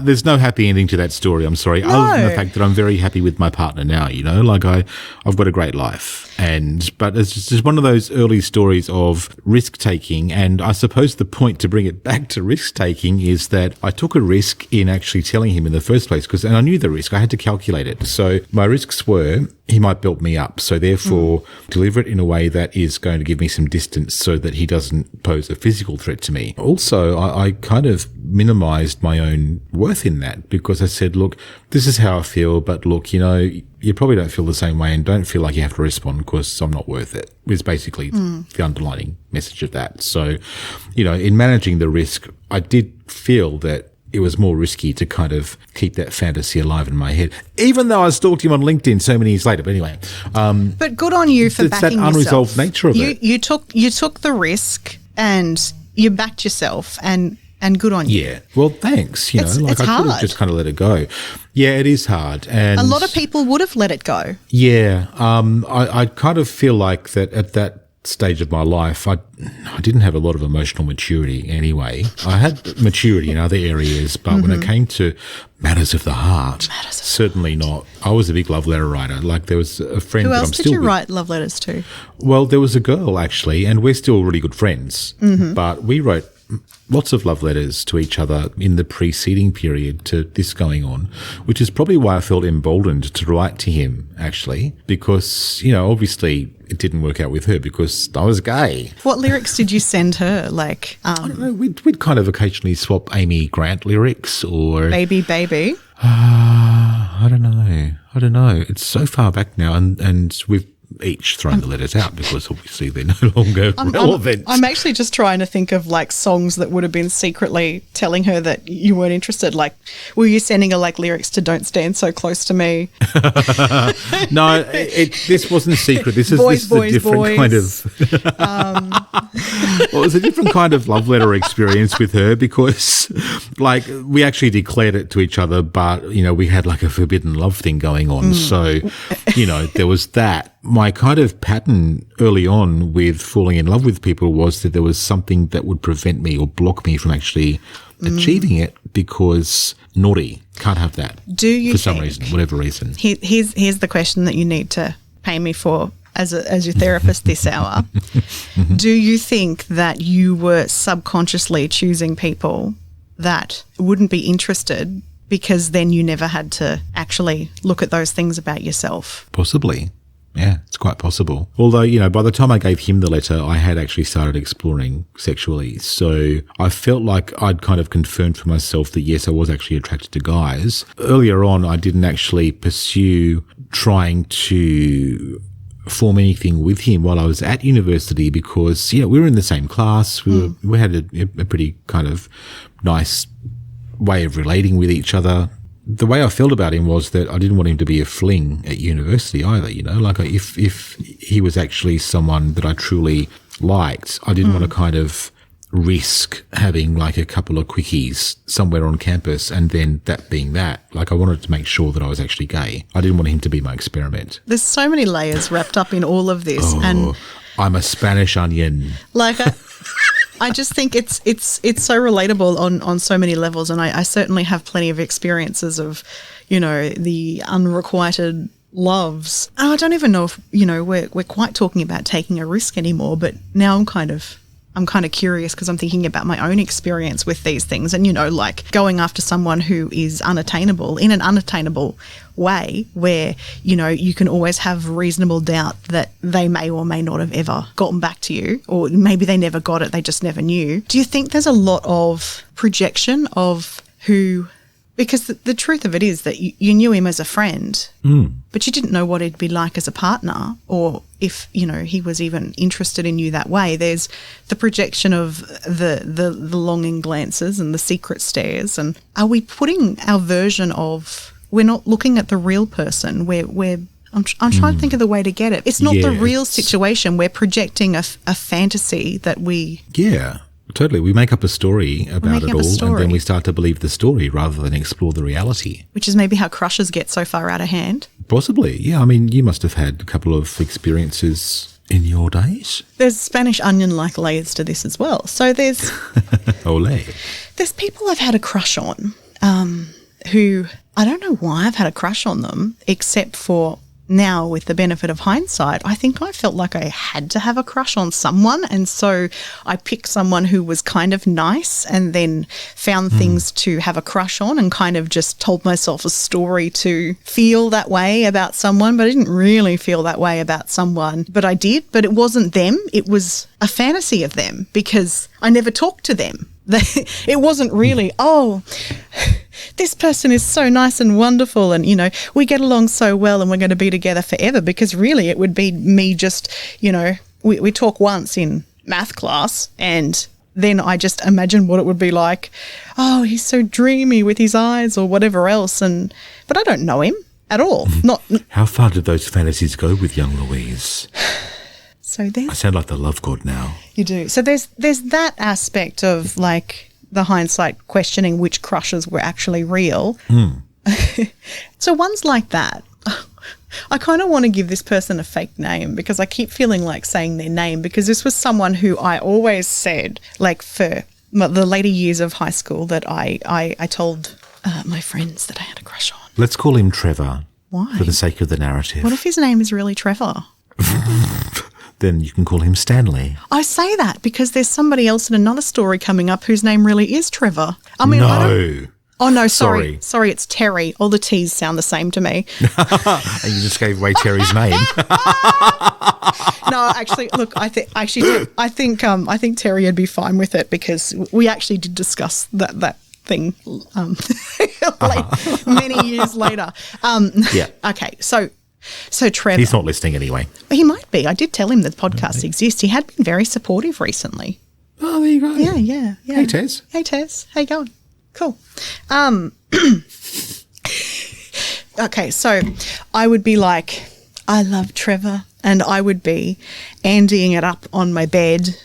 There's no happy ending to that story, I'm sorry. No. Other than the fact that I'm very happy with my partner now, I've got a great life. But it's just one of those early stories of risk-taking, and I suppose the point to bring it back to risk-taking is that I took a risk in actually telling him in the first place, and I knew the risk. I had to calculate it. So my risks were he might belt me up, so therefore deliver it in a way that is going to give me some distance so that he doesn't pose a physical threat to me. Also, I kind of minimized my own worth in that because I said, look, this is how I feel, but look, you probably don't feel the same way and don't feel like you have to respond because I'm not worth it. It's basically the underlining message of that. So, in managing the risk, I did feel that it was more risky to kind of keep that fantasy alive in my head, even though I stalked him on LinkedIn so many years later. But anyway, but good on you for backing yourself. It's that unresolved nature of it. You took the risk and you backed yourself, and good on you. Yeah. Well, thanks. It's I could hard. have just kind of let it go. Yeah, it is hard, and a lot of people would have let it go. Yeah. I kind of feel like that at that stage of my life, I didn't have a lot of emotional maturity anyway. I had maturity in other areas, but when it came to matters of the heart, certainly not. I was a big love letter writer. Like there was a friend Who that else I'm did still you with. write love letters to? Well, there was a girl actually, and we're still really good friends, but we wrote lots of love letters to each other in the preceding period to this going on, which is probably why I felt emboldened to write to him, actually, because, obviously it didn't work out with her because I was gay. What lyrics did you send her? Like, I don't know, we'd kind of occasionally swap Amy Grant lyrics or... Baby, baby. I don't know. It's so far back now, and we've each thrown the letters out because obviously they're no longer relevant. I'm actually just trying to think of like songs that would have been secretly telling her that you weren't interested. Like, were you sending her like lyrics to "Don't Stand So Close to Me"? No, this wasn't secret. This is a different kind of. Well, it was a different kind of love letter experience with her because, like, we actually declared it to each other, but we had like a forbidden love thing going on. So, there was that. My kind of pattern early on with falling in love with people was that there was something that would prevent me or block me from actually achieving it because naughty, can't have that. Do you for some reason, whatever reason? Here's the question that you need to pay me for as your therapist this hour. Do you think that you were subconsciously choosing people that wouldn't be interested because then you never had to actually look at those things about yourself? Possibly. Yeah, it's quite possible. Although, by the time I gave him the letter, I had actually started exploring sexually. So I felt like I'd kind of confirmed for myself that, yes, I was actually attracted to guys. Earlier on, I didn't actually pursue trying to form anything with him while I was at university because, we were in the same class. We had a pretty kind of nice way of relating with each other. The way I felt about him was that I didn't want him to be a fling at university either, like if he was actually someone that I truly liked, I didn't want to kind of risk having like a couple of quickies somewhere on campus and then that being that. Like I wanted to make sure that I was actually gay. I didn't want him to be my experiment. There's so many layers wrapped up in all of this. And I'm a Spanish onion. like I just think it's so relatable on so many levels, and I certainly have plenty of experiences of, the unrequited loves. And I don't even know if, we're quite talking about taking a risk anymore, but now I'm kind of curious because I'm thinking about my own experience with these things and, like going after someone who is unattainable in an unattainable way where, you can always have reasonable doubt that they may or may not have ever gotten back to you, or maybe they never got it, they just never knew. Do you think there's a lot of projection of who... Because the truth of it is that you knew him as a friend, but you didn't know what he'd be like as a partner or if, he was even interested in you that way. There's the projection of the longing glances and the secret stares. And are we putting our version of... We're not looking at the real person. I'm trying to think of the way to get it. It's not the real situation. We're projecting a fantasy that we... Yeah. Totally. We make up a story about it all and then we start to believe the story rather than explore the reality. Which is maybe how crushes get so far out of hand. Possibly. Yeah. I mean, you must have had a couple of experiences in your days. There's Spanish onion-like layers to this as well. So there's... Olé. There's people I've had a crush on who... I don't know why I've had a crush on them except for... Now, with the benefit of hindsight, I think I felt like I had to have a crush on someone. And so I picked someone who was kind of nice and then found things to have a crush on and kind of just told myself a story to feel that way about someone. But I didn't really feel that way about someone. But I did. But it wasn't them. It was a fantasy of them because I never talked to them. It wasn't really, this person is so nice and wonderful and, we get along so well and we're going to be together forever, because really it would be me just, we talk once in math class and then I just imagine what it would be like. Oh, he's so dreamy with his eyes or whatever else. But I don't know him at all. How far did those fantasies go with young Louise? So I sound like the love god now. You do. So there's that aspect of like the hindsight questioning which crushes were actually real. So ones like that, I kind of want to give this person a fake name because I keep feeling like saying their name, because this was someone who I always said, like for the later years of high school, that I told my friends that I had a crush on. Let's call him Trevor. Why? For the sake of the narrative. What if his name is really Trevor? Then you can call him Stanley. I say that because there's somebody else in another story coming up whose name really is Trevor. I mean, no. Oh, no, sorry. Sorry, it's Terry. All the T's sound the same to me. And you just gave away Terry's name. No, actually, look, I think Terry would be fine with it because we actually did discuss that thing many years later. Yeah. Okay, so Trevor. He's not listening anyway. He might be. I did tell him that podcasts exist. He had been very supportive recently. Oh, there you go. Yeah. Hey, Tez. Hey, Tez. How you going? Cool. Okay, so I would be like, I love Trevor, and I would be Andying it up on my bed.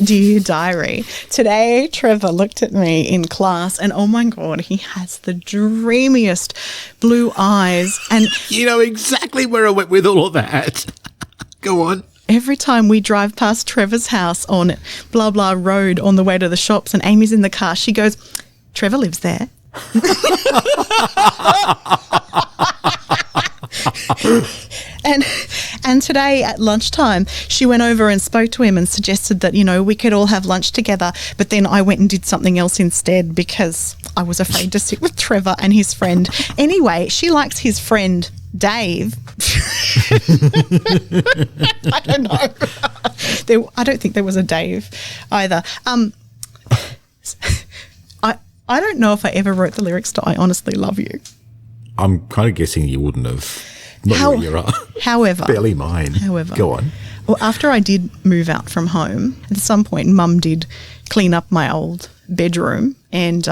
Dear diary, today Trevor looked at me in class and oh my God, he has the dreamiest blue eyes. And you know exactly where I went with all of that. Go on. Every time we drive past Trevor's house on blah blah road on the way to the shops and Amy's in the car, she goes, Trevor lives there. And today at lunchtime, she went over and spoke to him and suggested that, we could all have lunch together. But then I went and did something else instead because I was afraid to sit with Trevor and his friend. Anyway, she likes his friend, Dave. I don't know. I don't think there was a Dave either. I don't know if I ever wrote the lyrics to I Honestly Love You. I'm kind of guessing you wouldn't have. Not your era. However. Barely mine. However. Go on. Well, after I did move out from home, at some point Mum did clean up my old bedroom and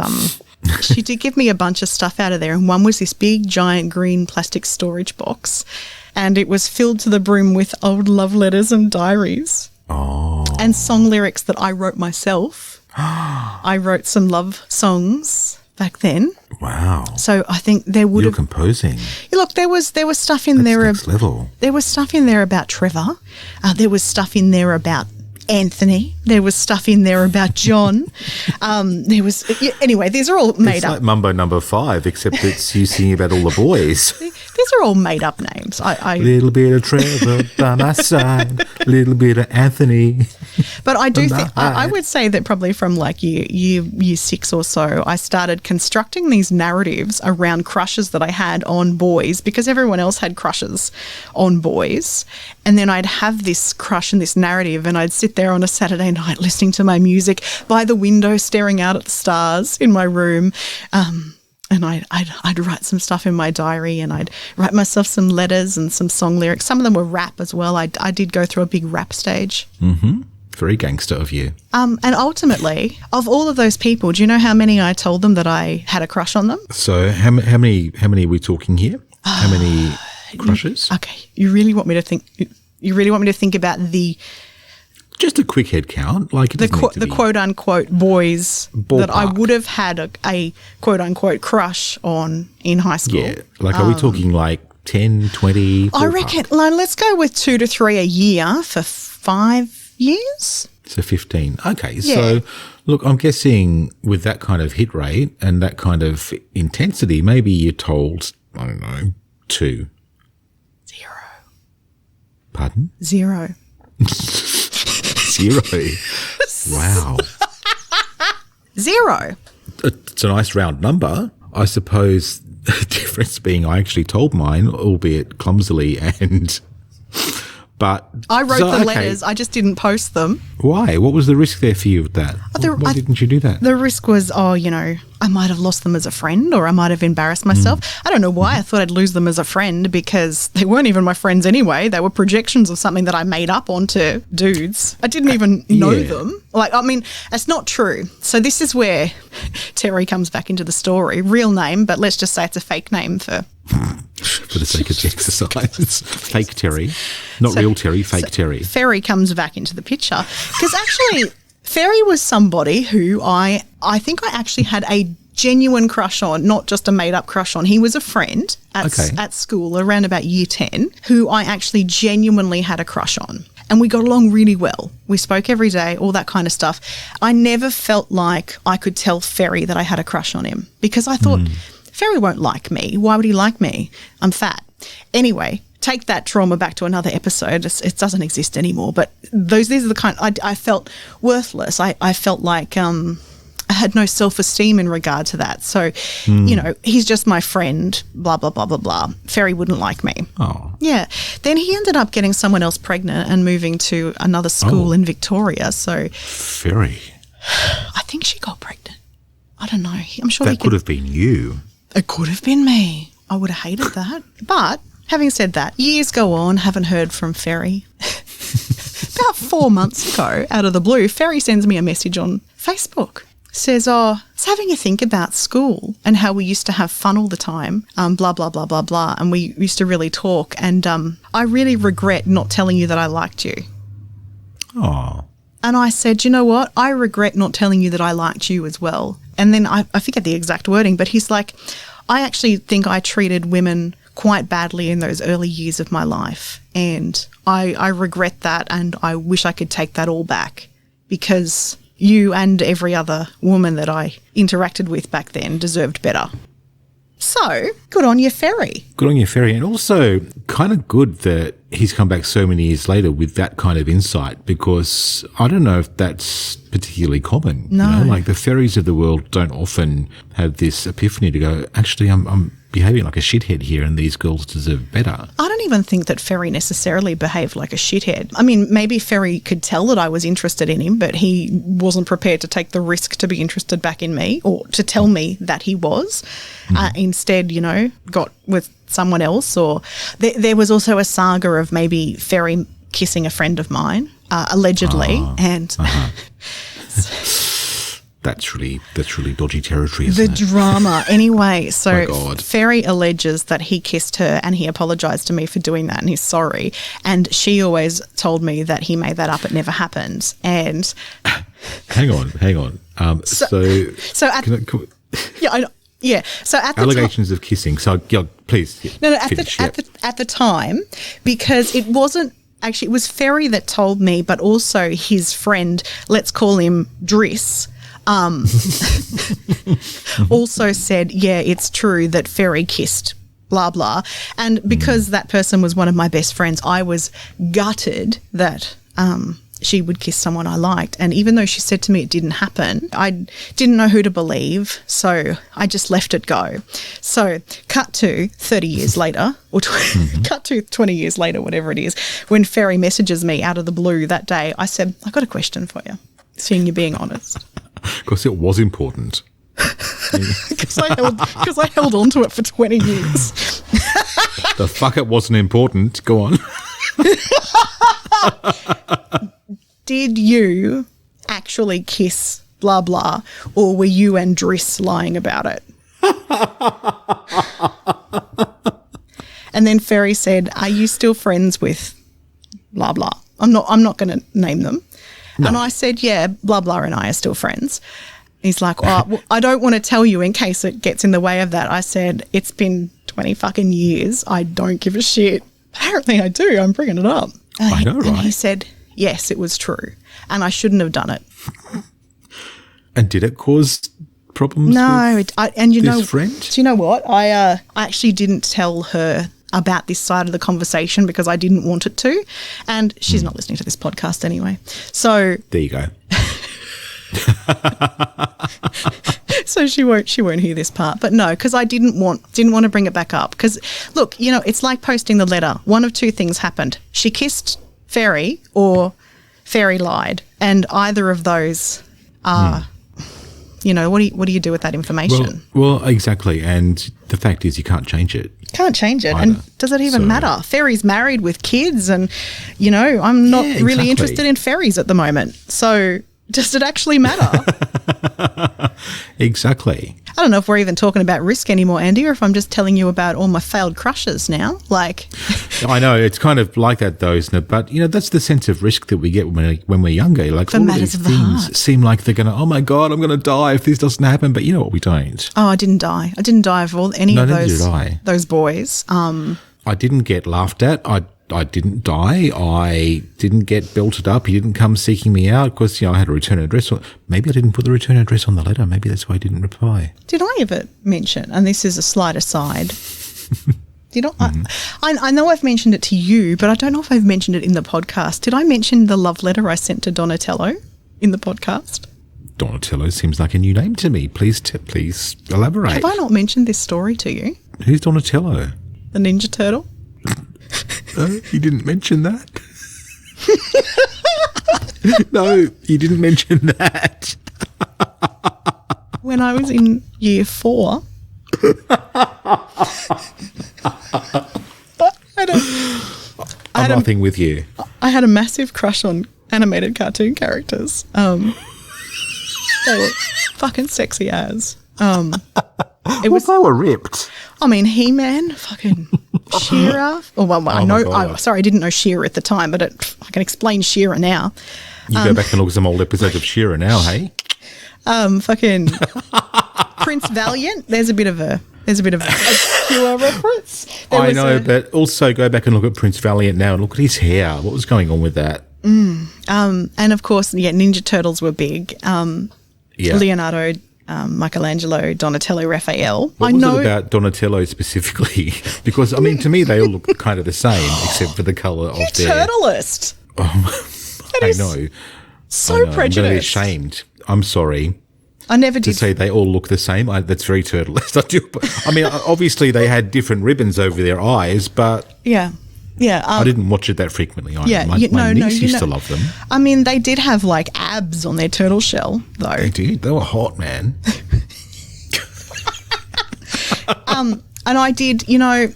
she did give me a bunch of stuff out of there, and one was this big giant green plastic storage box, and it was filled to the brim with old love letters and diaries. Oh. And song lyrics that I wrote myself. I wrote some love songs back then. Wow. So I think there would You're have composing. Look, there was stuff in there. Next level. There was stuff in there about Trevor. There was stuff in there about Anthony. There was stuff in there about John. Anyway, these are all made It's up. like Mumbo number 5, except it's you singing about all the boys. These are all made up names. Little bit of Trevor by my side, little bit of Anthony. But I do think I would say that probably from like year 6 or so, I started constructing these narratives around crushes that I had on boys, because everyone else had crushes on boys. And then I'd have this crush and this narrative, and I'd sit there on a Saturday night listening to my music by the window, staring out at the stars in my room. And I'd write some stuff in my diary, and I'd write myself some letters and some song lyrics. Some of them were rap as well. I did go through a big rap stage. Mm-hmm. Very gangster of you. And ultimately, of all of those people, do you know how many I told them that I had a crush on them? So how many are we talking here? How many crushes? Okay, you really want me to think? You really want me to think about the Just a quick head count, like it doesn't need to the be quote unquote boys that I ballpark. would have had a quote unquote crush on in high school. Yeah, like are we talking like 10, 20? I ballpark? reckon. Let's go with 2 to 3 a year for 5 years. So 15. Okay, Yeah. so look, I'm guessing with that kind of hit rate and that kind of intensity, maybe you're told, I don't know, 2. 0. Pardon? 0. 0. Wow. 0. It's a nice round number. I suppose the difference being I actually told mine, albeit clumsily, but I wrote so, the okay. letters. I just didn't post them. Why? What was the risk there for you with that? Why didn't you do that? The risk was, I might have lost them as a friend, or I might have embarrassed myself. I don't know why I thought I'd lose them as a friend, because they weren't even my friends anyway. They were projections of something that I made up onto dudes. I didn't even know them. It's not true. So this is where Terry comes back into the story. Real name, but let's just say it's a fake name for the sake of the exercise. Fake Terry. Not real Terry, fake Terry. Ferry comes back into the picture. Because actually, Ferry was somebody who I think I actually had a genuine crush on, not just a made-up crush on. He was a friend at school around about year 10 who I actually genuinely had a crush on. And we got along really well. We spoke every day, all that kind of stuff. I never felt like I could tell Ferry that I had a crush on him, because I thought, Ferry won't like me. Why would he like me? I'm fat. Anyway, take that trauma back to another episode. It doesn't exist anymore. But these are the kind I felt worthless. I felt like I had no self-esteem in regard to that. So, he's just my friend, blah, blah, blah, blah, blah. Ferry wouldn't like me. Oh. Yeah. Then he ended up getting someone else pregnant and moving to another school in Victoria. So Ferry. I think she got pregnant. I don't know. I'm sure That could have been you. It could have been me. I would have hated that. But having said that, years go on, haven't heard from Ferry. About 4 months ago, out of the blue, Ferry sends me a message on Facebook. Says, I was having a think about school and how we used to have fun all the time, blah, blah, blah, blah, blah. And we used to really talk. And I really regret not telling you that I liked you. Oh. And I said, you know what? I regret not telling you that I liked you as well. And then I forget the exact wording, but he's like, I actually think I treated women quite badly in those early years of my life. And I regret that, and I wish I could take that all back, because you and every other woman that I interacted with back then deserved better. So, good on you, Ferry. Good on you, Ferry. And also kind of good that he's come back so many years later with that kind of insight, because I don't know if that's particularly common. No. You know? Like the Ferries of the world don't often have this epiphany to go, actually, I'm behaving like a shithead here and these girls deserve better. I don't even think that Ferry necessarily behaved like a shithead. I mean, maybe Ferry could tell that I was interested in him, but he wasn't prepared to take the risk to be interested back in me or to tell me that he was. Instead, you know, got with someone else. Or there was also a saga of maybe Ferry kissing a friend of mine, allegedly. That's really dodgy territory, The isn't it? drama. Anyway, so My God. Ferry alleges that he kissed her and he apologised to me for doing that and he's sorry. And she always told me that he made that up. It never happened. And Hang on. So at yeah, I know. Yeah. So at the allegations of kissing. So please. Finish, at the time, because it wasn't actually, it was Ferry that told me, but also his friend, let's call him Driss, also said, yeah, it's true that Ferry kissed blah, blah. And because that person was one of my best friends, I was gutted that she would kiss someone I liked. And even though she said to me it didn't happen, I didn't know who to believe. So I just let it go. So cut to 30 years later, or cut to 20 years later, whatever it is, when Ferry messages me out of the blue that day, I said, I got a question for you, seeing you're being honest. Because it was important. Because I held on to it for 20 years. The fuck it wasn't important. Go on. Did you actually kiss blah, blah, or were you and Driss lying about it? And then Ferry said, are you still friends with blah, blah? I'm not going to name them. No. And I said, yeah, blah, blah, and I are still friends. He's like, well, I don't want to tell you in case it gets in the way of that. I said, it's been 20 fucking years. I don't give a shit. Apparently I do. I'm bringing it up. I know, right? And he said, yes, it was true. And I shouldn't have done it. And did it cause problems No. with this friend? Do you know what? I actually didn't tell her about this side of the conversation because I didn't want it to. And she's not listening to this podcast anyway. So there you go. So she won't hear this part. But no, because I didn't want to bring it back up. Because look, you know, it's like posting the letter. One of two things happened. She kissed Ferry or Ferry lied. And either of those are you know, what do you do with that information? Well, exactly. And the fact is you can't change it. Can't change it. Either. And does it even matter? Ferry's married with kids and, you know, I'm not really interested in Ferries at the moment. So does it actually matter? Exactly. I don't know if we're even talking about risk anymore, Andy, or if I'm just telling you about all my failed crushes now. Like, I know it's kind of like that, though, isn't it? But you know, that's the sense of risk that we get when we're younger. Like all of these things seem like they're going to. Oh my God, I'm going to die if this doesn't happen. But you know what? We don't. Oh, I didn't die. I didn't die of any of those boys. I didn't get laughed at. I didn't die. I didn't get belted up. He didn't come seeking me out because, you know, I had a return address. Maybe I didn't put the return address on the letter. Maybe that's why I didn't reply. Did I ever mention, and this is a slight aside, I know I've mentioned it to you, but I don't know if I've mentioned it in the podcast. Did I mention the love letter I sent to Donatello in the podcast? Donatello seems like a new name to me. Please elaborate. Have I not mentioned this story to you? Who's Donatello? The Ninja Turtle? No, you didn't mention that. No, you didn't mention that. When I was in year 4, I'm nothing with you. I had a massive crush on animated cartoon characters. They were fucking sexy as. They were ripped. I mean, He-Man, fucking She-Ra. I didn't know She-Ra at the time, but I can explain She-Ra now. You go back and look at some old episodes of She-Ra now, hey? Fucking Prince Valiant. There's a bit of a obscure reference. I know, but also go back and look at Prince Valiant now and look at his hair. What was going on with that? And of course, Ninja Turtles were big. Leonardo Michelangelo, Donatello, Raphael. What was it about Donatello specifically? Because, I mean, to me, they all look kind of the same, except for the colour of their... Turtlist. I know. So I know. prejudiced. I'm going to be ashamed. I'm sorry. I never To did. say they all look the same, that's very turtlist. I mean, obviously they had different ribbons over their eyes, but Yeah. I didn't watch it that frequently. Yeah, My niece used to love them. I mean, they did have like abs on their turtle shell, though. They did. They were hot, man. And I did,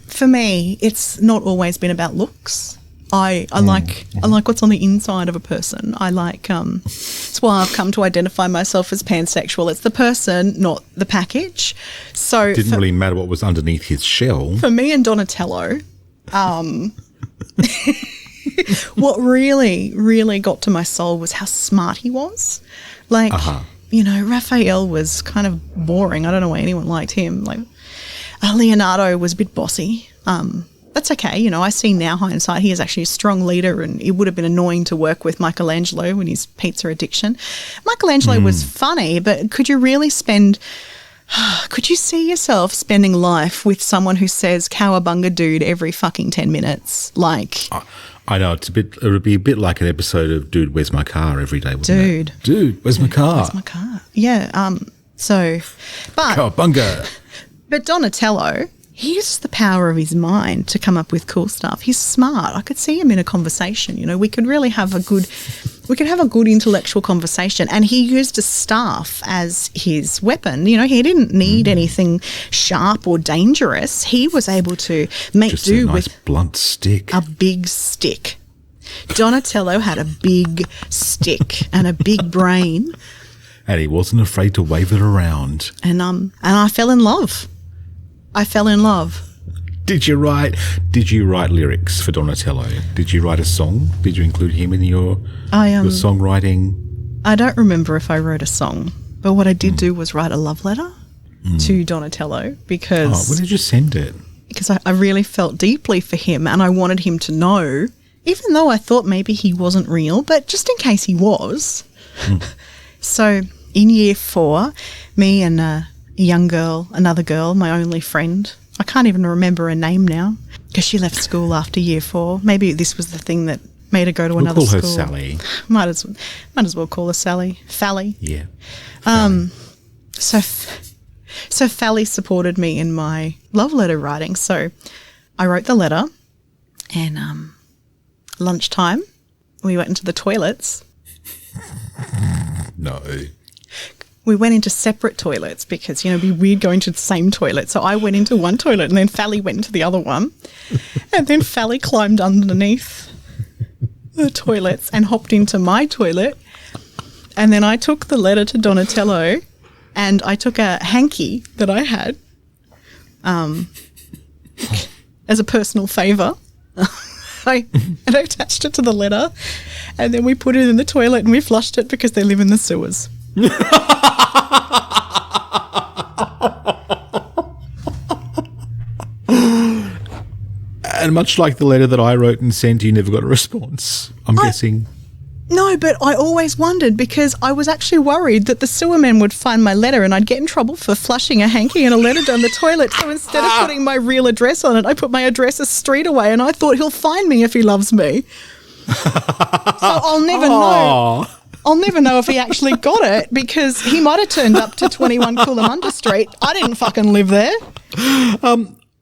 for me, it's not always been about looks. I like what's on the inside of a person. I like it's why I've come to identify myself as pansexual. It's the person, not the package. So Didn't really matter what was underneath his shell. for me and Donatello, what really, really got to my soul was how smart he was. Like, Raphael was kind of boring. I don't know why anyone liked him. Like, Leonardo was a bit bossy. That's okay. I see now hindsight, he is actually a strong leader, and it would have been annoying to work with Michelangelo and his pizza addiction. Michelangelo was funny, but could you see yourself spending life with someone who says cowabunga dude every fucking 10 minutes? Like, I know, it would be a bit like an episode of Dude, Where's My Car every day, wouldn't it? Dude, where's my car? Where's my car? Yeah. Cowabunga. But Donatello, he uses the power of his mind to come up with cool stuff. He's smart. I could see him in a conversation. We could really have a good intellectual conversation. And he used a staff as his weapon. He didn't need anything sharp or dangerous. He was able to make Just do a nice with blunt stick. a big stick. Donatello had a big stick and a big brain. And he wasn't afraid to wave it around. And I fell in love. Did you write lyrics for Donatello? Did you write a song? Did you include him in your songwriting? I don't remember if I wrote a song, but what I did do was write a love letter to Donatello because Where did you send it? Because I really felt deeply for him, and I wanted him to know, even though I thought maybe he wasn't real, but just in case he was. So in year 4, me and another girl, my only friend. I can't even remember her name now because she left school after year 4. Maybe this was the thing that made her go to another school. We'll call her Sally. Might as well call her Sally. Fally. Yeah. So Fally supported me in my love letter writing. So I wrote the letter, and lunchtime we went into the toilets. No. We went into separate toilets because, it'd be weird going to the same toilet. So I went into one toilet and then Fally went into the other one. And then Fally climbed underneath the toilets and hopped into my toilet. And then I took the letter to Donatello and I took a hanky that I had as a personal favour. I attached it to the letter, and then we put it in the toilet and we flushed it because they live in the sewers. And much like the letter that I wrote and sent, you never got a response, I'm guessing. No, but I always wondered because I was actually worried that the sewer men would find my letter and I'd get in trouble for flushing a hanky and a letter down the toilet. So instead of putting my real address on it, I put my address a street away, and I thought he'll find me if he loves me. So I'll never know. I'll never know if he actually got it because he might have turned up to 21 Coolamunda Street. I didn't fucking live there.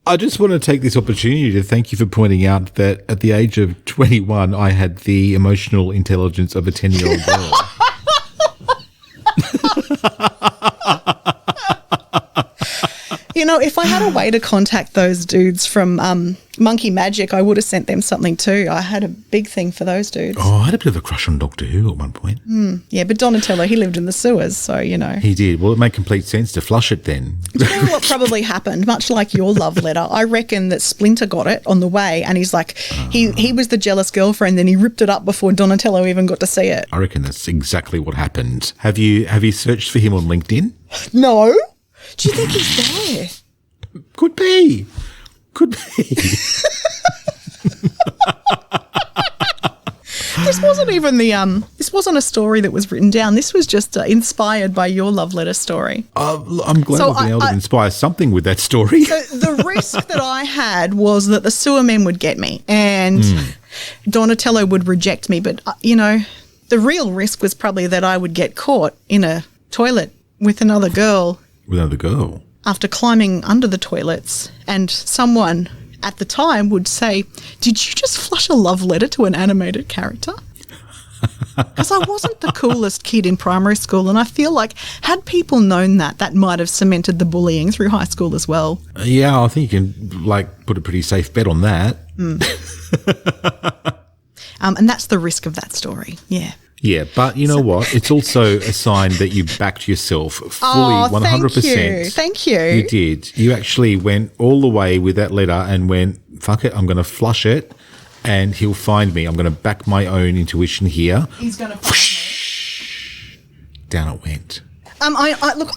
I just want to take this opportunity to thank you for pointing out that at the age of 21, I had the emotional intelligence of a 10-year-old girl. If I had a way to contact those dudes from Monkey Magic, I would have sent them something too. I had a big thing for those dudes. Oh, I had a bit of a crush on Doctor Who at one point. Yeah, but Donatello, he lived in the sewers, so, He did. Well, it made complete sense to flush it then. Do you know what probably happened? Much like your love letter, I reckon that Splinter got it on the way, and he's like, he was the jealous girlfriend, then he ripped it up before Donatello even got to see it. I reckon that's exactly what happened. Have you searched for him on LinkedIn? No. Do you think he's there? Could be. This wasn't wasn't a story that was written down. This was just inspired by your love letter story. I'm glad I've been able to inspire something with that story. So the risk that I had was that the sewer men would get me and Donatello would reject me. But, the real risk was probably that I would get caught in a toilet with another girl. With another girl? After climbing under the toilets, and someone at the time would say, "Did you just flush a love letter to an animated character?" Because I wasn't the coolest kid in primary school, and I feel like had people known that might have cemented the bullying through high school as well. Yeah, I think you can put a pretty safe bet on that. And that's the risk of that story. Yeah. Yeah, but you know what? It's also a sign that you backed yourself fully, 100%. Thank you. You did. You actually went all the way with that letter and went, fuck it, I'm going to flush it and he'll find me. I'm going to back my own intuition here. He's going to find me. Down it went. Look,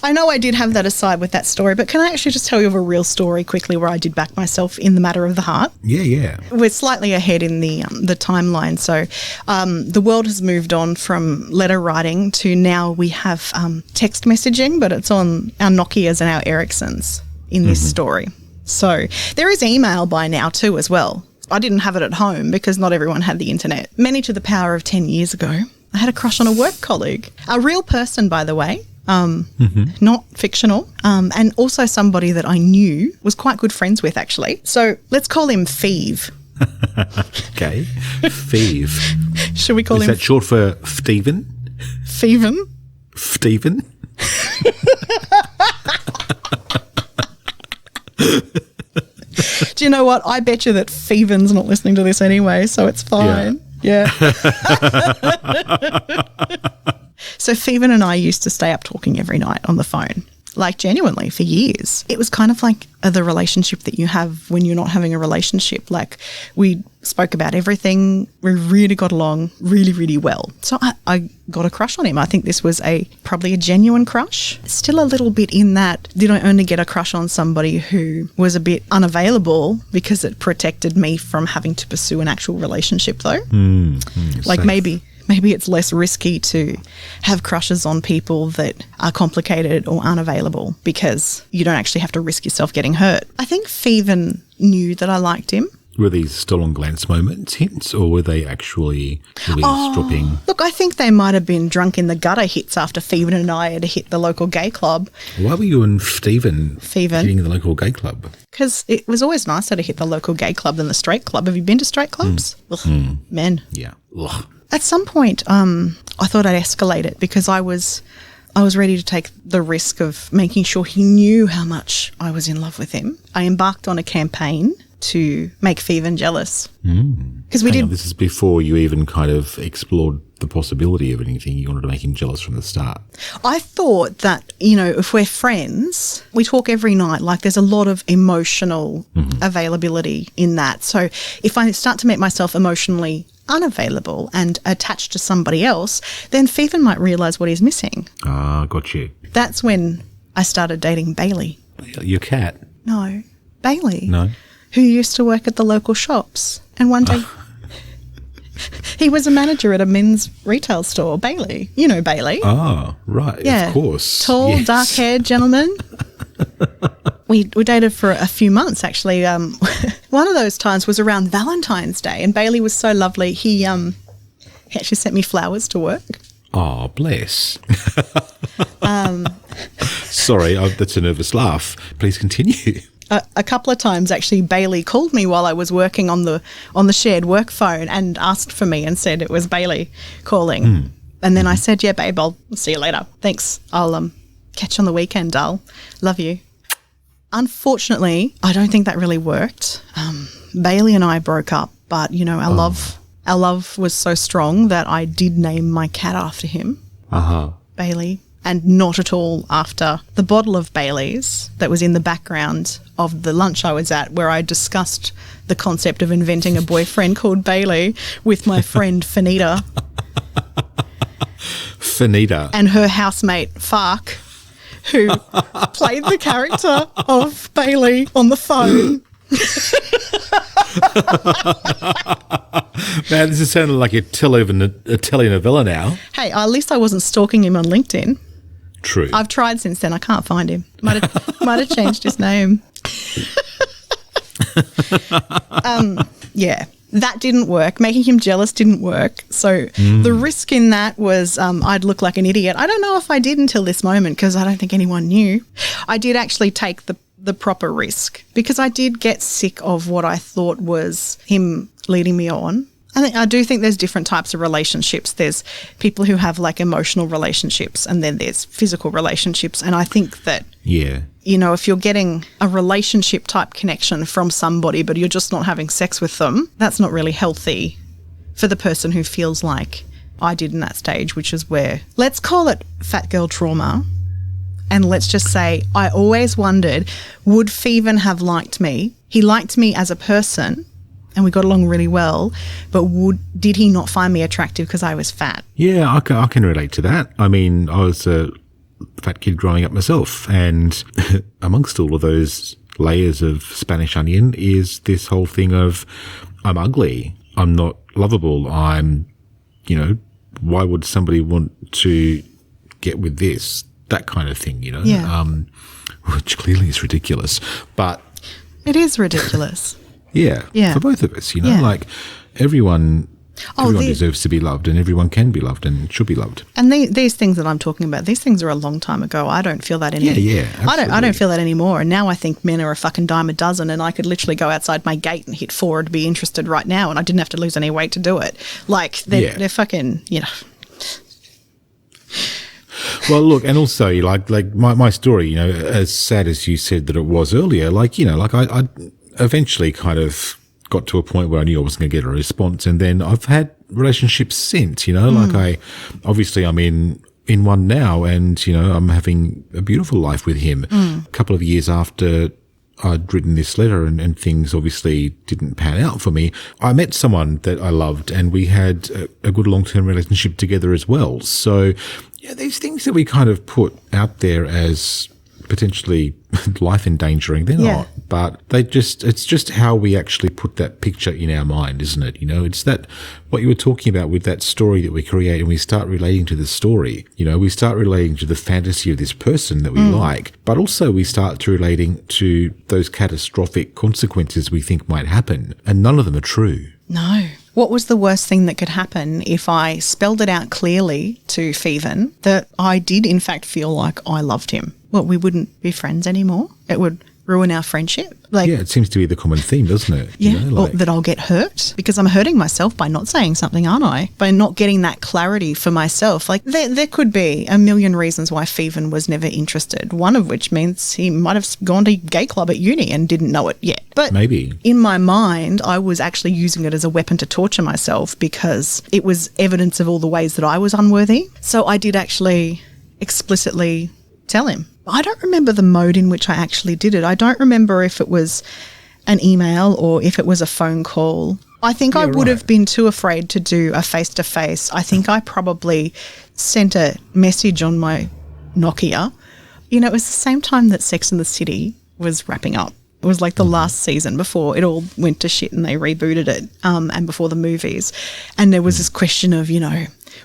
I know I did have that aside with that story, but can I actually just tell you of a real story quickly where I did back myself in the matter of the heart? Yeah. We're slightly ahead in the timeline. So the world has moved on from letter writing to now we have text messaging, but it's on our Nokias and our Ericssons in this story. So there is email by now too as well. I didn't have it at home because not everyone had the internet. Many to the power of 10 years ago, I had a crush on a work colleague, a real person, by the way. Not fictional, and also somebody that I knew was quite good friends with, actually. So let's call him Feeve. Okay. Feeve. Should we call him? Is that short for Steven? Feven? Steven? Do you know what? I bet you that Feven's not listening to this anyway, so it's fine. Yeah. So Feven and I used to stay up talking every night on the phone, like genuinely for years. It was kind of like the relationship that you have when you're not having a relationship. Like we spoke about everything. We really got along really, really well. So I got a crush on him. I think this was probably a genuine crush. Still a little bit in that, did I only get a crush on somebody who was a bit unavailable because it protected me from having to pursue an actual relationship though? Like safe. Maybe it's less risky to have crushes on people that are complicated or unavailable because you don't actually have to risk yourself getting hurt. I think Feven knew that I liked him. Were these stolen glance moments hints or were they actually eavesdropping? Look, I think they might have been drunk in the gutter hits after Feven and I had hit the local gay club. Why were you and Feven hitting the local gay club? Because it was always nicer to hit the local gay club than the straight club. Have you been to straight clubs? Ugh, men. Yeah. Ugh. At some point, I thought I'd escalate it because I was ready to take the risk of making sure he knew how much I was in love with him. I embarked on a campaign to make Feven jealous. Because This is before you even kind of explored the possibility of anything. You wanted to make him jealous from the start. I thought that, if we're friends, we talk every night. Like there's a lot of emotional availability in that. So if I start to make myself emotionally unavailable and attached to somebody else, then Feven might realise what he's missing. Ah, got you. That's when I started dating Bailey. Your cat? No, Bailey. No. Who used to work at the local shops. And one day he was a manager at a men's retail store. Bailey. You know Bailey. Ah, right. Yeah. Of course. Tall, yes. dark-haired gentleman. We dated for a few months, actually. One of those times was around Valentine's Day, and Bailey was so lovely. He actually sent me flowers to work. Oh, bless. Sorry, that's a nervous laugh. Please continue. A couple of times, actually, Bailey called me while I was working on the shared work phone and asked for me and said it was Bailey calling. And then I said, yeah, babe, I'll see you later. Thanks. I'll catch you on the weekend, doll. Love you. Unfortunately, I don't think that really worked. Bailey and I broke up, but, our love was so strong that I did name my cat after him, Bailey, and not at all after the bottle of Bailey's that was in the background of the lunch I was at where I discussed the concept of inventing a boyfriend called Bailey with my friend Finita. Finita. And her housemate, Fark, who played the character of Bailey on the phone. Man, this is sounding like a telenovela now. Hey, at least I wasn't stalking him on LinkedIn. True. I've tried since then. I can't find him. Might have changed his name. Yeah, that didn't work. Making him jealous didn't work. So the risk in that was I'd look like an idiot. I don't know if I did until this moment because I don't think anyone knew. I did actually take the proper risk because I did get sick of what I thought was him leading me on. I do think there's different types of relationships. There's people who have like emotional relationships and then there's physical relationships. And I think that, if you're getting a relationship type connection from somebody, but you're just not having sex with them, that's not really healthy for the person who feels like I did in that stage, which is where, let's call it fat girl trauma. And let's just say, I always wondered, would Feven have liked me? He liked me as a person and we got along really well, but did he not find me attractive because I was fat? Yeah, I can relate to that. I mean, I was a fat kid growing up myself, and amongst all of those layers of Spanish onion is this whole thing of I'm ugly, I'm not lovable, why would somebody want to get with this? That kind of thing, Yeah. Which clearly is ridiculous, but it is ridiculous. Yeah, for both of us, like everyone deserves to be loved and everyone can be loved and should be loved. And these things that I'm talking about, these things are a long time ago. I don't feel that anymore. Yeah, absolutely. I don't feel that anymore. And now I think men are a fucking dime a dozen and I could literally go outside my gate and hit 4 to be interested right now and I didn't have to lose any weight to do it. Like, they're fucking, Well, look, and also, like my story, as sad as you said that it was earlier, I eventually kind of got to a point where I knew I wasn't going to get a response, and then I've had relationships since, like I'm in one now, and I'm having a beautiful life with him. A couple of years after I'd written this letter and things obviously didn't pan out for me, I met someone that I loved and we had a good long-term relationship together as well. So, these things that we kind of put out there as potentially life endangering, they're not, but it's just how we actually put that picture in our mind, isn't it? It's that what you were talking about with that story that we create and we start relating to the story, we start relating to the fantasy of this person that we like, but also we start to relating to those catastrophic consequences we think might happen, and none of them are true. No. What was the worst thing that could happen if I spelled it out clearly to Feven that I did in fact feel like I loved him? Well, we wouldn't be friends anymore. It would ruin our friendship. It seems to be the common theme, doesn't it? Or that I'll get hurt because I'm hurting myself by not saying something, aren't I? By not getting that clarity for myself. Like there could be a million reasons why Feven was never interested, one of which means he might have gone to gay club at uni and didn't know it yet. But maybe in my mind, I was actually using it as a weapon to torture myself because it was evidence of all the ways that I was unworthy. So I did actually explicitly tell him. I don't remember the mode in which I actually did it. I don't remember if it was an email or if it was a phone call. I think I would have been too afraid to do a face-to-face. I think I probably sent a message on my Nokia. It was the same time that Sex and the City was wrapping up. It was like the last season before it all went to shit and they rebooted it, and before the movies. And there was this question of,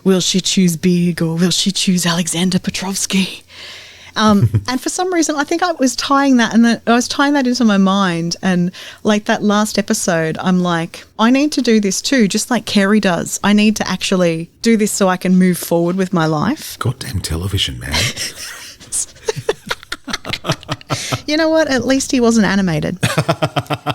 will she choose Big or will she choose Alexander Petrovsky? And for some reason, I think I was tying that into my mind. And like that last episode, I'm like, I need to do this too, just like Kerry does. I need to actually do this so I can move forward with my life. Goddamn television, man. You know what? At least he wasn't animated.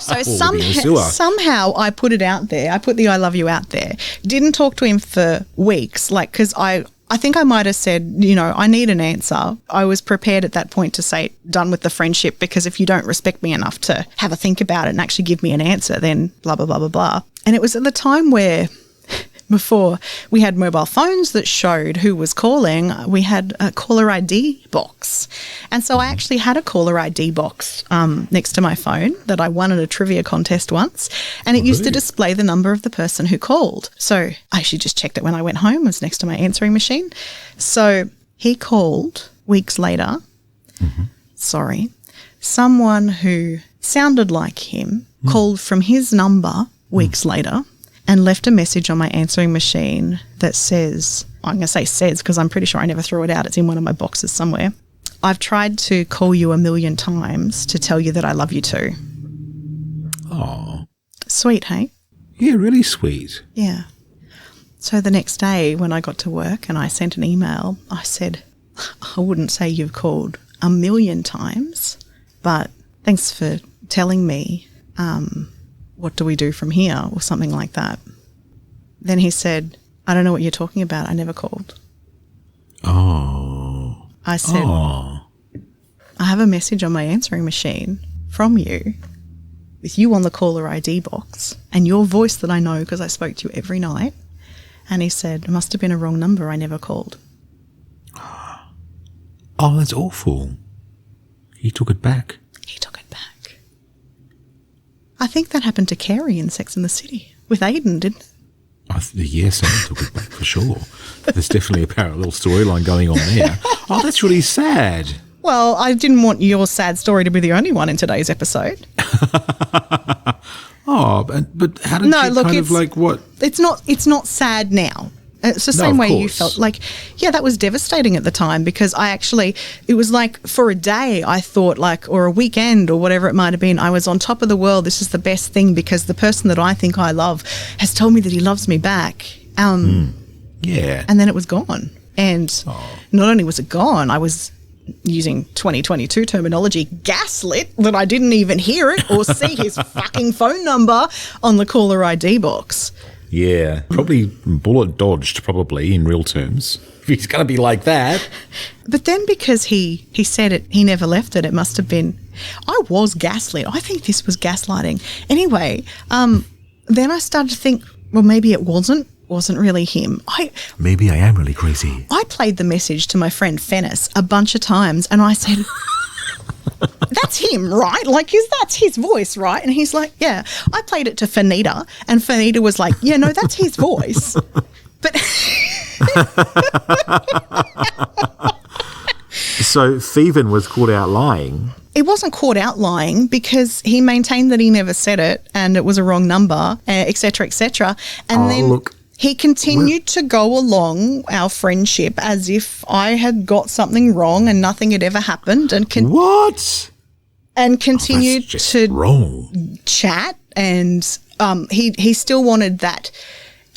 So somehow I put it out there. I put the I love you out there. Didn't talk to him for weeks, because I think I might have said, I need an answer. I was prepared at that point to say, done with the friendship, because if you don't respect me enough to have a think about it and actually give me an answer, then blah, blah, blah, blah, blah. And it was at the time where, before we had mobile phones that showed who was calling, we had a caller ID box. And so I actually had a caller ID box next to my phone that I won at a trivia contest once. And it used to display the number of the person who called. So I actually just checked it when I went home. It was next to my answering machine. So he called weeks later. Sorry. Someone who sounded like him called from his number weeks later and left a message on my answering machine that says, I'm going to say says because I'm pretty sure I never threw it out. It's in one of my boxes somewhere. I've tried to call you 1,000,000 times to tell you that I love you too. Oh. Sweet, hey? Yeah, really sweet. Yeah. So the next day when I got to work and I sent an email, I said, I wouldn't say you've called 1,000,000 times, but thanks for telling me, what do we do from here, or something like that. Then he said, I don't know what you're talking about. I never called. Oh. I said, I have a message on my answering machine from you with you on the caller ID box and your voice that I know because I spoke to you every night. And he said, it must have been a wrong number. I never called. Oh, that's awful. He took it back. He took it back. I think that happened to Carrie in Sex and the City with Aiden, didn't it? Yes, I took it back for sure. There's definitely a parallel storyline going on there. Oh, that's really sad. Well, I didn't want your sad story to be the only one in today's episode. Oh, but how did you kind of like what? It's not sad now. It's the same way you felt. Like, yeah, that was devastating at the time because it was like for a day I thought like, or a weekend or whatever it might have been, I was on top of the world. This is the best thing because the person that I think I love has told me that he loves me back. Yeah. And then it was gone. And not only was it gone, I was using 2022 terminology, gaslit that I didn't even hear it or see his fucking phone number on the caller ID box. Yeah, probably bullet dodged, probably, in real terms. If he's going to be like that. But then because he said it, he never left it, it must have been, I was gaslit. I think this was gaslighting. Anyway, then I started to think, well, maybe it wasn't really him. Maybe I am really crazy. I played the message to my friend Fennis a bunch of times and I said, that's him, right? Like, that's his voice, right? And he's like, yeah. I played it to Fanita and Fanita was like, yeah, no, that's his voice. But so Thievin was caught out lying. It wasn't caught out lying because he maintained that he never said it and it was a wrong number, et cetera, et cetera. And then he continued to go along our friendship as if I had got something wrong and nothing had ever happened. And What? And continued to chat. And he still wanted that,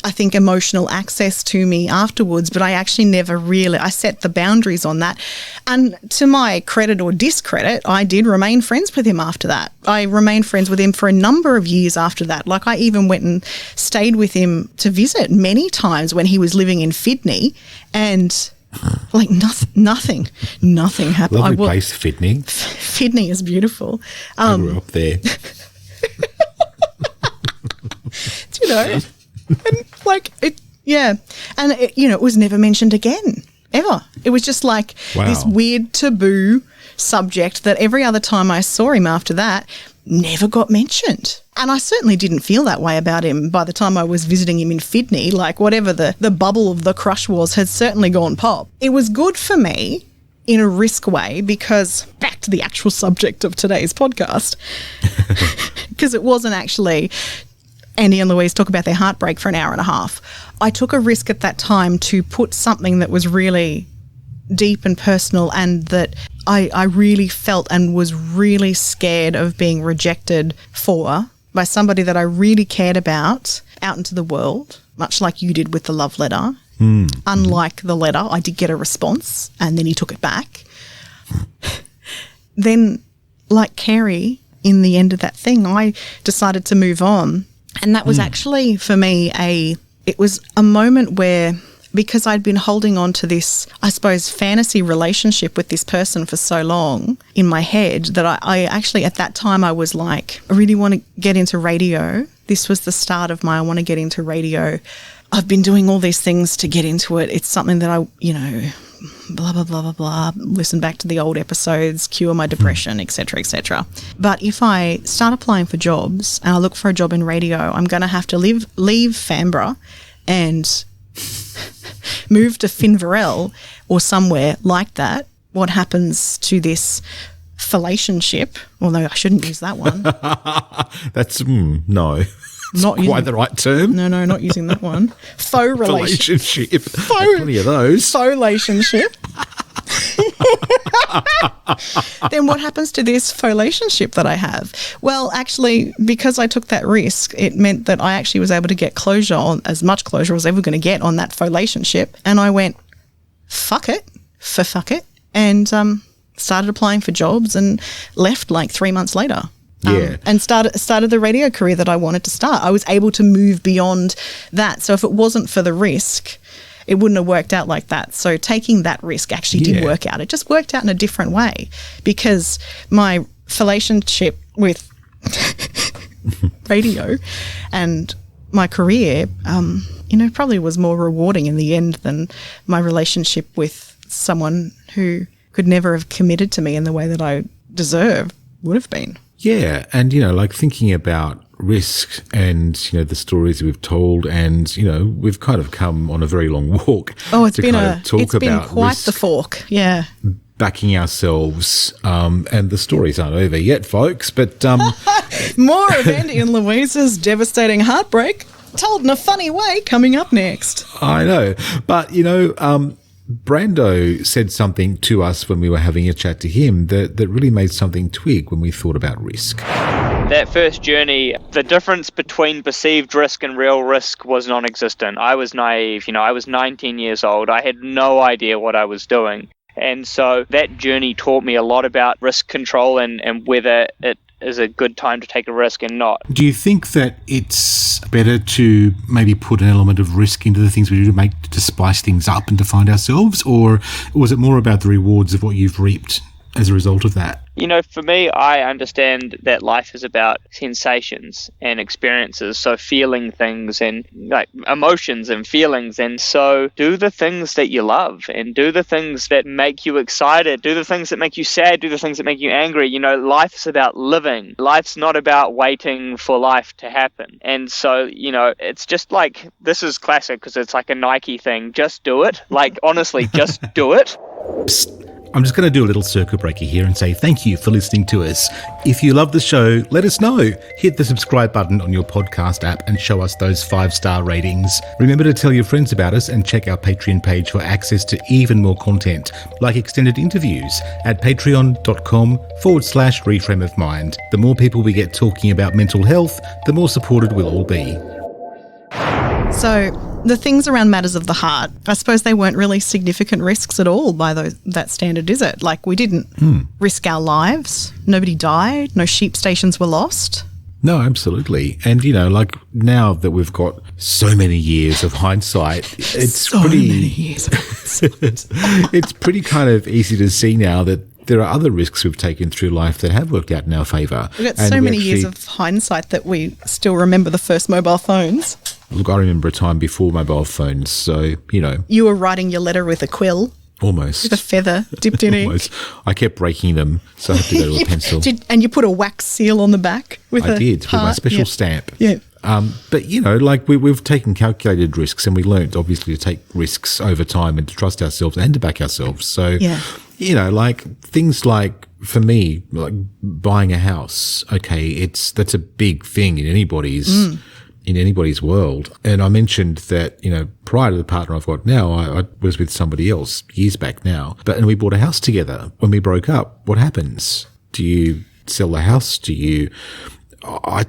I think, emotional access to me afterwards, but I actually never really, I set the boundaries on that. And to my credit or discredit, I did remain friends with him after that. I remained friends with him for a number of years after that. Like, I even went and stayed with him to visit many times when he was living in Fidney, and like nothing happened. Lovely place, Fidney. Fidney is beautiful. I grew up there. You know, and like it, yeah, and it, you know, it was never mentioned again, ever. It was just like this weird taboo subject that every other time I saw him after that never got mentioned. And I certainly didn't feel that way about him by the time I was visiting him in Fidney. Like, whatever the bubble of the crush was had certainly gone pop. It was good for me in a risk way because, back to the actual subject of today's podcast, because it wasn't actually Andy and Louise talk about their heartbreak for an hour and a half. I took a risk at that time to put something that was really deep and personal and that I really felt and was really scared of being rejected for by somebody that I really cared about out into the world, much like you did with the love letter. Unlike the letter, I did get a response and then he took it back. Then, like Carrie, in the end of that thing, I decided to move on. And that was actually, for me, it was a moment where, because I'd been holding on to this, I suppose, fantasy relationship with this person for so long in my head that I actually, at that time, I was like, I really want to get into radio. This was the start of my, I want to get into radio. I've been doing all these things to get into it. It's something that I, you know, blah, blah, blah, blah, blah, listen back to the old episodes, cure my depression, et cetera, et cetera. But if I start applying for jobs and I look for a job in radio, I'm going to have to leave Canberra and move to Finvarel or somewhere like that. What happens to this relationship? Although I shouldn't use that one. That's, no. Not Quite using, the right term. no, not using that one. Faux relationship. Relationship. Plenty of those. Faux relationship. Then what happens to this faux relationship that I have? Well, actually, because I took that risk, it meant that I actually was able to get closure on as much closure as I was ever going to get on that faux relationship. And I went, fuck it, and started applying for jobs and left like 3 months later. Yeah. And started the radio career that I wanted to start. I was able to move beyond that. So if it wasn't for the risk, it wouldn't have worked out like that. So taking that risk actually did work out. It just worked out in a different way because my relationship with radio and my career, probably was more rewarding in the end than my relationship with someone who could never have committed to me in the way that I deserved would have been. Yeah. And, like thinking about risk and, the stories we've told and, we've kind of come on a very long walk. Oh, it's been quite risk, the fork. Yeah. Backing ourselves. And the stories aren't over yet, folks, but more of Andy and Louise's devastating heartbreak told in a funny way coming up next. I know. But, Brando said something to us when we were having a chat to him that really made something twig when we thought about risk. That first journey, the difference between perceived risk and real risk was non-existent. I was naive, I was 19 years old. I had no idea what I was doing. And so that journey taught me a lot about risk control and whether it is a good time to take a risk and not. Do you think that it's better to maybe put an element of risk into the things we do to spice things up and to find ourselves? Or was it more about the rewards of what you've reaped as a result of that? For me, I understand that life is about sensations and experiences, so feeling things and like emotions and feelings. And so do the things that you love and do the things that make you excited, do the things that make you sad, do the things that make you angry. Life's about living. Life's not about waiting for life to happen. And so, it's just like, this is classic because it's like a Nike thing. Just do it. Like, honestly, just do it. Psst. I'm just going to do a little circuit breaker here and say thank you for listening to us. If you love the show, let us know. Hit the subscribe button on your podcast app and show us those 5-star ratings. Remember to tell your friends about us and check our Patreon page for access to even more content, like extended interviews at patreon.com/Reframe of Mind. The more people we get talking about mental health, the more supported we'll all be. So the things around matters of the heart, I suppose they weren't really significant risks at all by that standard, is it? Like we didn't risk our lives. Nobody died. No sheep stations were lost. No, absolutely. And, like now that we've got so many years of hindsight, it's it's pretty kind of easy to see now that there are other risks we've taken through life that have worked out in our favour. We've got so many years of hindsight that we still remember the first mobile phones. Look, I remember a time before mobile phones, so, You were writing your letter with a quill. Almost. With a feather dipped in ink. I kept breaking them, so I had to go to a pencil. And you put a wax seal on the back with with my special stamp. Yeah. But, like we've taken calculated risks and we learnt, obviously, to take risks over time and to trust ourselves and to back ourselves. So, like things like, for me, like buying a house, okay, that's a big thing in anybody's world. And I mentioned that, prior to the partner I've got now, I was with somebody else years back now, and we bought a house together. When we broke up, what happens? Do you sell the house? I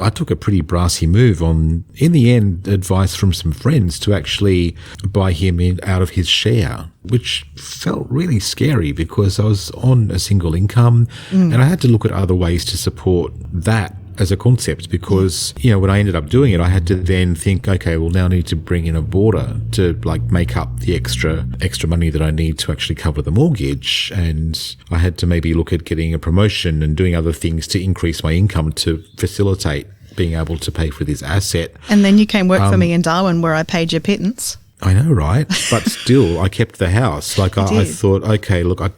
took a pretty brassy move on, in the end, advice from some friends to actually buy him out of his share, which felt really scary because I was on a single income and I had to look at other ways to support that as a concept because, when I ended up doing it, I had to then think, okay, well, now I need to bring in a boarder to make up the extra money that I need to actually cover the mortgage. And I had to maybe look at getting a promotion and doing other things to increase my income to facilitate being able to pay for this asset. And then you came work for me in Darwin where I paid your pittance. I know, right? But still, I kept the house. I thought, okay, look, I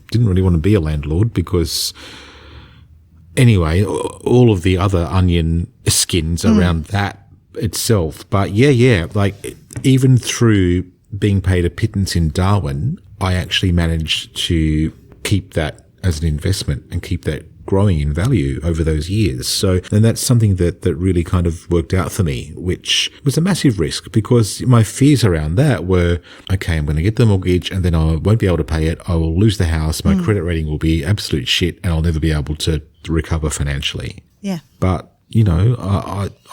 didn't really want to be a landlord because... Anyway, all of the other onion skins around that itself. But like even through being paid a pittance in Darwin, I actually managed to keep that as an investment and keep that growing in value over those years. So, and that's something that really kind of worked out for me, which was a massive risk because my fears around that were, okay, I'm going to get the mortgage and then I won't be able to pay it. I will lose the house. My credit rating will be absolute shit and I'll never be able to recover financially. Yeah. But, you know,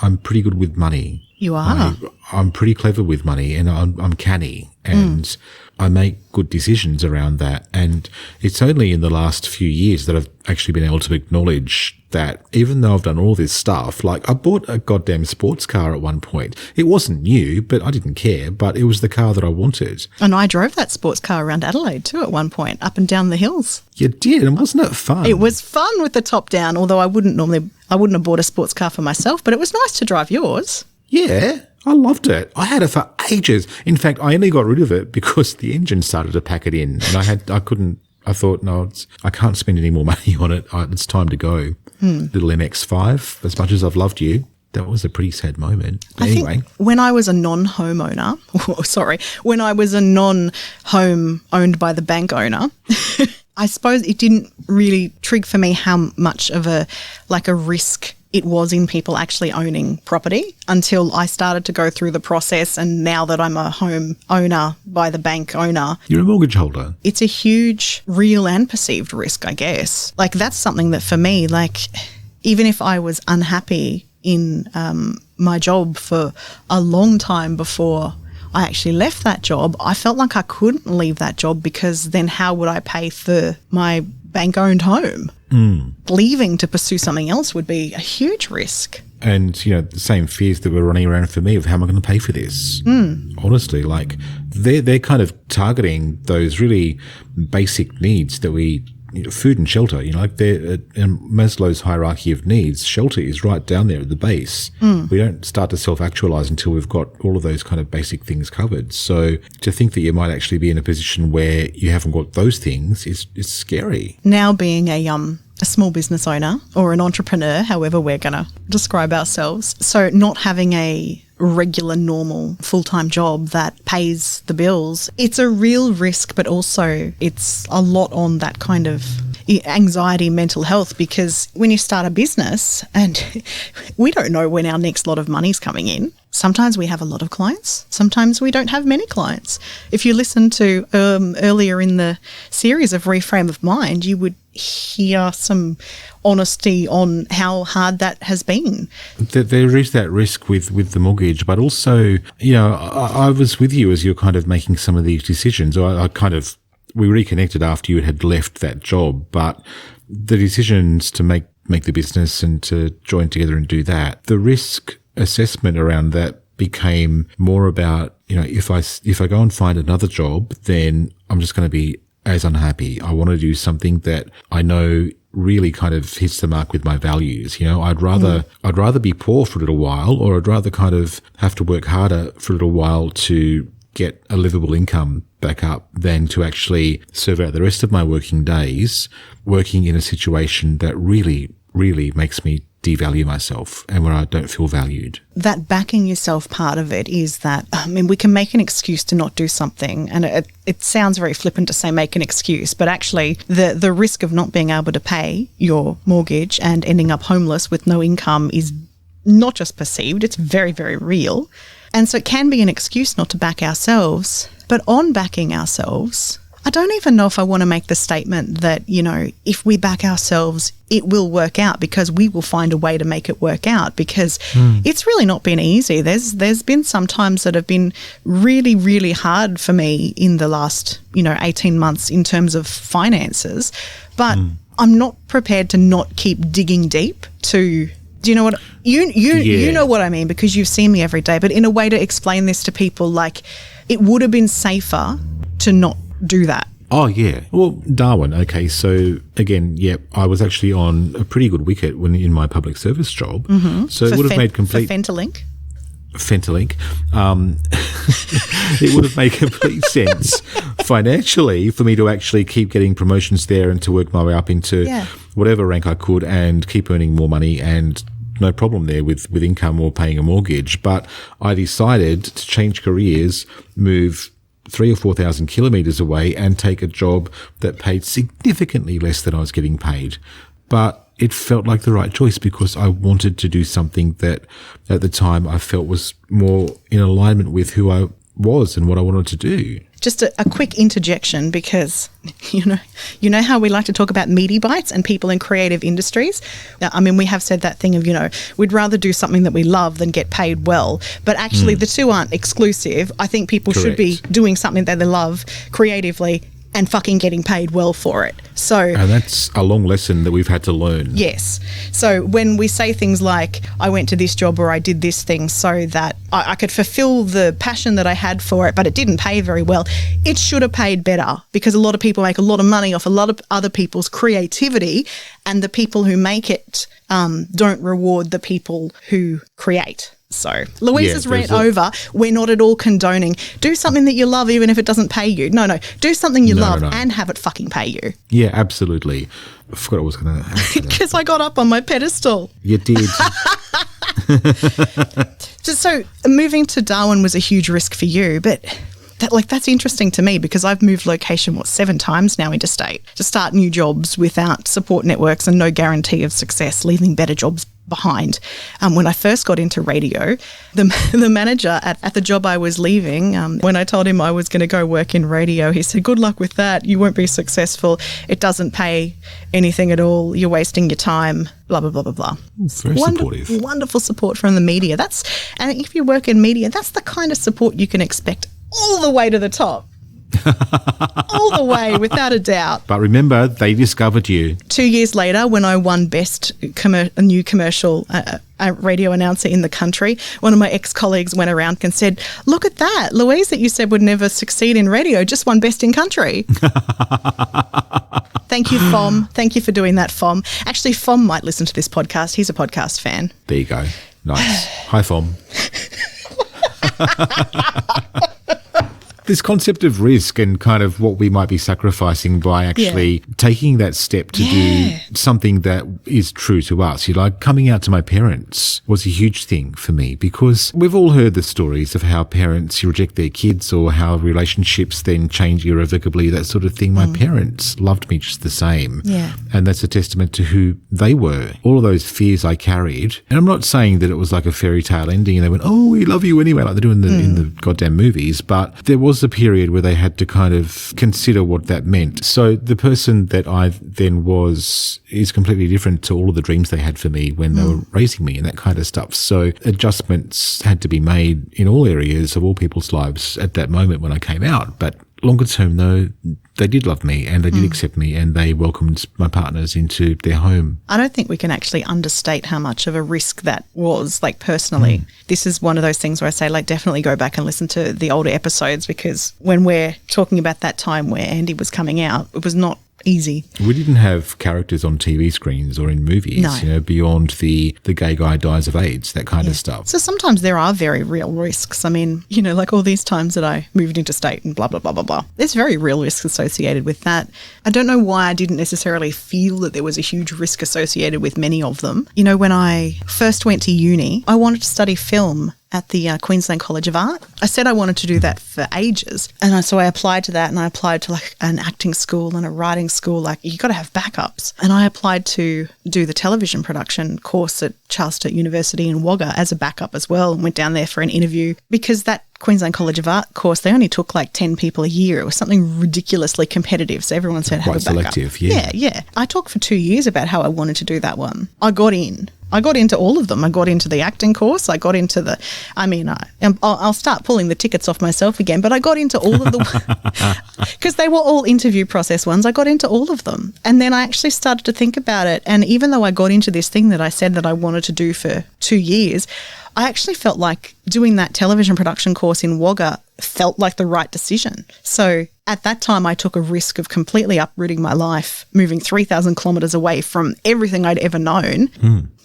I'm pretty good with money. You are. I'm pretty clever with money and I'm canny and I make good decisions around that. And it's only in the last few years that I've actually been able to acknowledge that even though I've done all this stuff, like I bought a goddamn sports car at one point. It wasn't new, but I didn't care, but it was the car that I wanted. And I drove that sports car around Adelaide too at one point, up and down the hills. You did, and wasn't it fun? It was fun with the top down, although I wouldn't have bought a sports car for myself, but it was nice to drive yours. Yeah, I loved it. I had it for ages. In fact, I only got rid of it because the engine started to pack it in, and I thought, no, I can't spend any more money on it. It's time to go. Little MX-5, as much as I've loved you, that was a pretty sad moment. But anyway. Think when I was a when I was a non-home owned by the bank owner, I suppose it didn't really trigger for me how much of a risk it was in people actually owning property until I started to go through the process. And now that I'm a home owner by the bank owner. You're a mortgage holder. It's a huge real and perceived risk, I guess. Like that's something that for me, like even if I was unhappy in my job for a long time before I actually left that job, I felt like I couldn't leave that job because then how would I pay for my bank-owned home? Leaving to pursue something else would be a huge risk. And, you know, the same fears that were running around for me of how am I going to pay for this? Honestly, like they're kind of targeting those really basic needs that food and shelter, you know, like in Maslow's hierarchy of needs, shelter is right down there at the base. We don't start to self-actualize until we've got all of those kind of basic things covered. So to think that you might actually be in a position where you haven't got those things is scary. Now being a small business owner or an entrepreneur, however we're going to describe ourselves, so not having a regular, normal, full-time job that pays the bills, it's a real risk, but also it's a lot on that kind of anxiety, mental health, because when you start a business and we don't know when our next lot of money's coming in. Sometimes we have a lot of clients. Sometimes we don't have many clients. If you listen to earlier in the series of Reframe of Mind, you would hear some honesty on how hard that has been. There is that risk with the mortgage, but also, you know, I was with you as you're kind of making some of these decisions. We reconnected after you had left that job, but the decisions to make the business and to join together and do that, the risk assessment around that became more about, you know, if I go and find another job, then I'm just going to be as unhappy. I want to do something that I know really kind of hits the mark with my values. You know, I'd rather be poor for a little while, or I'd rather kind of have to work harder for a little while to get a livable income back up than to actually serve out the rest of my working days working in a situation that really, really makes me devalue myself and where I don't feel valued. That backing yourself part of it is that, I mean, we can make an excuse to not do something, and it sounds very flippant to say make an excuse, but actually the risk of not being able to pay your mortgage and ending up homeless with no income is not just perceived, it's very, very real. And so it can be an excuse not to back ourselves, but on backing ourselves, I don't even know if I want to make the statement that, you know, if we back ourselves, it will work out because we will find a way to make it work out, because it's really not been easy. There's been some times that have been really, really hard for me in the last, 18 months in terms of finances, but I'm not prepared to not keep digging deep to... Do you know what you know what I mean, because you've seen me every day, but in a way to explain this to people, like it would have been safer to not do that. Oh, yeah. Well, Darwin, okay, so again, I was actually on a pretty good wicket when in my public service job. So it would have made complete... For Fenterlink? It would have made complete sense financially for me to actually keep getting promotions there and to work my way up into whatever rank I could and keep earning more money, and no problem there with income or paying a mortgage. But I decided to change careers, move 3,000 or 4,000 kilometres away and take a job that paid significantly less than I was getting paid. But it felt like the right choice because I wanted to do something that at the time I felt was more in alignment with who I was and what I wanted to do. Just a quick interjection because, you know how we like to talk about meaty bites and people in creative industries? I mean, we have said that thing of, we'd rather do something that we love than get paid well. But actually, the two aren't exclusive. I think people should be doing something that they love creatively and fucking getting paid well for it. And that's a long lesson that we've had to learn. Yes. So when we say things like, I went to this job or I did this thing so that I could fulfill the passion that I had for it, but it didn't pay very well, it should have paid better because a lot of people make a lot of money off a lot of other people's creativity, and the people who make it don't reward the people who create. So Louise's rant over, we're not at all condoning. Do something that you love even if it doesn't pay you. No. Do something you love and have it fucking pay you. Yeah, absolutely. I forgot I was going to because I got up on my pedestal. You did. So moving to Darwin was a huge risk for you, but that's interesting to me because I've moved location, 7 times now interstate to start new jobs without support networks and no guarantee of success, leaving better jobs behind. When I first got into radio, the manager at the job I was leaving, when I told him I was going to go work in radio, he said, good luck with that. You won't be successful. It doesn't pay anything at all. You're wasting your time, blah, blah, blah, blah, blah. It's very supportive. Wonderful support from the media. And if you work in media, that's the kind of support you can expect all the way to the top. All the way, without a doubt. But remember, they discovered you. 2 years later, when I won Best New Commercial Radio Announcer in the country, one of my ex-colleagues went around and said, look at that, Louise that you said would never succeed in radio just won Best in Country. Thank you, FOM. Thank you for doing that, FOM. Actually, FOM might listen to this podcast. He's a podcast fan. There you go. Nice. Hi, FOM. This concept of risk and kind of what we might be sacrificing by actually taking that step to do something that is true to us. Coming out to my parents was a huge thing for me because we've all heard the stories of how parents reject their kids or how relationships then change irrevocably, that sort of thing. My parents loved me just the same. Yeah. And that's a testament to who they were. All of those fears I carried. And I'm not saying that it was like a fairy tale ending and they went, oh, we love you anyway, like they do in the goddamn movies. But there was a period where they had to kind of consider what that meant. So the person that I then was is completely different to all of the dreams they had for me when they were raising me and that kind of stuff. So adjustments had to be made in all areas of all people's lives at that moment when I came out. But longer term, though, they did love me and they did accept me and they welcomed my partners into their home. I don't think we can actually understate how much of a risk that was, personally. This is one of those things where I say, definitely go back and listen to the older episodes because when we're talking about that time where Andy was coming out, it was not easy. We didn't have characters on TV screens or in movies, beyond the gay guy dies of AIDS, that kind of stuff. So sometimes there are very real risks. I mean, like all these times that I moved interstate and blah, blah, blah, blah, blah. There's very real risks associated with that. I don't know why I didn't necessarily feel that there was a huge risk associated with many of them. When I first went to uni, I wanted to study film at the Queensland College of Art. I said I wanted to do that for ages. And so I applied to that and I applied to an acting school and a writing school. You got to have backups. And I applied to do the television production course at Charles Sturt University in Wagga as a backup as well and went down there for an interview because that Queensland College of Art course, they only took 10 people a year. It was something ridiculously competitive. So everyone said have a backup. Quite selective, yeah. Yeah. I talked for 2 years about how I wanted to do that one. I got in. I got into all of them. I got into the acting course. I got into I'll start pulling the tickets off myself again, but I got into all of the, because they were all interview process ones. I got into all of them. And then I actually started to think about it. And even though I got into this thing that I said that I wanted to do for 2 years, I actually felt like doing that television production course in Wagga felt like the right decision. So at that time, I took a risk of completely uprooting my life, moving 3,000 kilometres away from everything I'd ever known,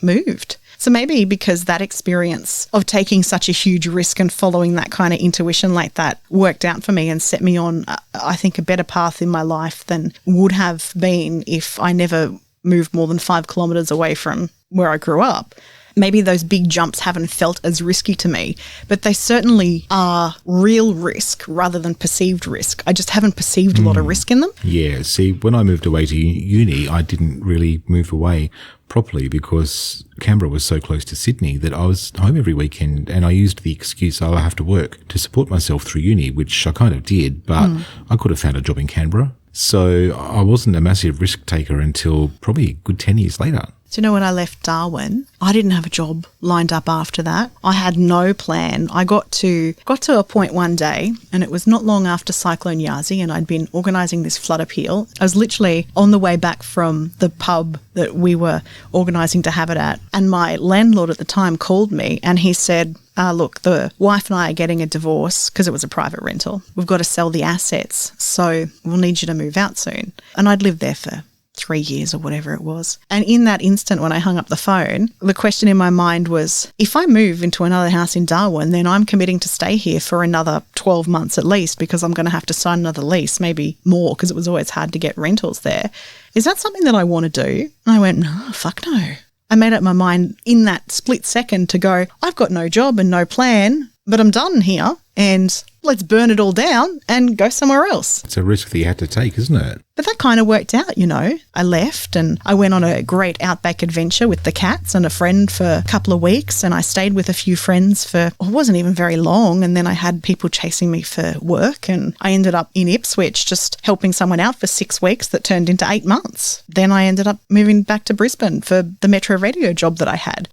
moved. So maybe because that experience of taking such a huge risk and following that kind of intuition like that worked out for me and set me on, I think, a better path in my life than would have been if I never moved more than 5 kilometres away from where I grew up. maybe those big jumps haven't felt as risky to me, but they certainly are real risk rather than perceived risk. I just haven't perceived a lot of risk in them. Yeah, see, when I moved away to uni, I didn't really move away properly because Canberra was so close to Sydney that I was home every weekend, and I used the excuse I have to work to support myself through uni, which I kind of did, but I could have found a job in Canberra. So I wasn't a massive risk taker until probably a good 10 years later. So, you know, when I left Darwin, I didn't have a job lined up after that. I had no plan. I got to a point one day, and it was not long after Cyclone Yazi, and I'd been organising this flood appeal. I was literally on the way back from the pub that we were organising to have it at, and my landlord at the time called me, and he said, look, the wife and I are getting a divorce because it was a private rental. We've got to sell the assets, so we'll need you to move out soon. And I'd lived there for 3 years or whatever it was. And in that instant when I hung up the phone, the question in my mind was, if I move into another house in Darwin, then I'm committing to stay here for another 12 months at least, because I'm going to have to sign another lease, maybe more, because it was always hard to get rentals there. Is that something that I want to do? And I went, no, fuck no. I made up my mind in that split second to go, I've got no job and no plan, but I'm done here, and let's burn it all down and go somewhere else. It's a risk that you had to take, isn't it? But that kind of worked out, you know. I left and I went on a great outback adventure with the cats and a friend for a couple of weeks, and I stayed with a few friends for, it wasn't even very long, and then I had people chasing me for work, and I ended up in Ipswich just helping someone out for 6 weeks that turned into 8 months. Then I ended up moving back to Brisbane for the Metro Radio job that I had.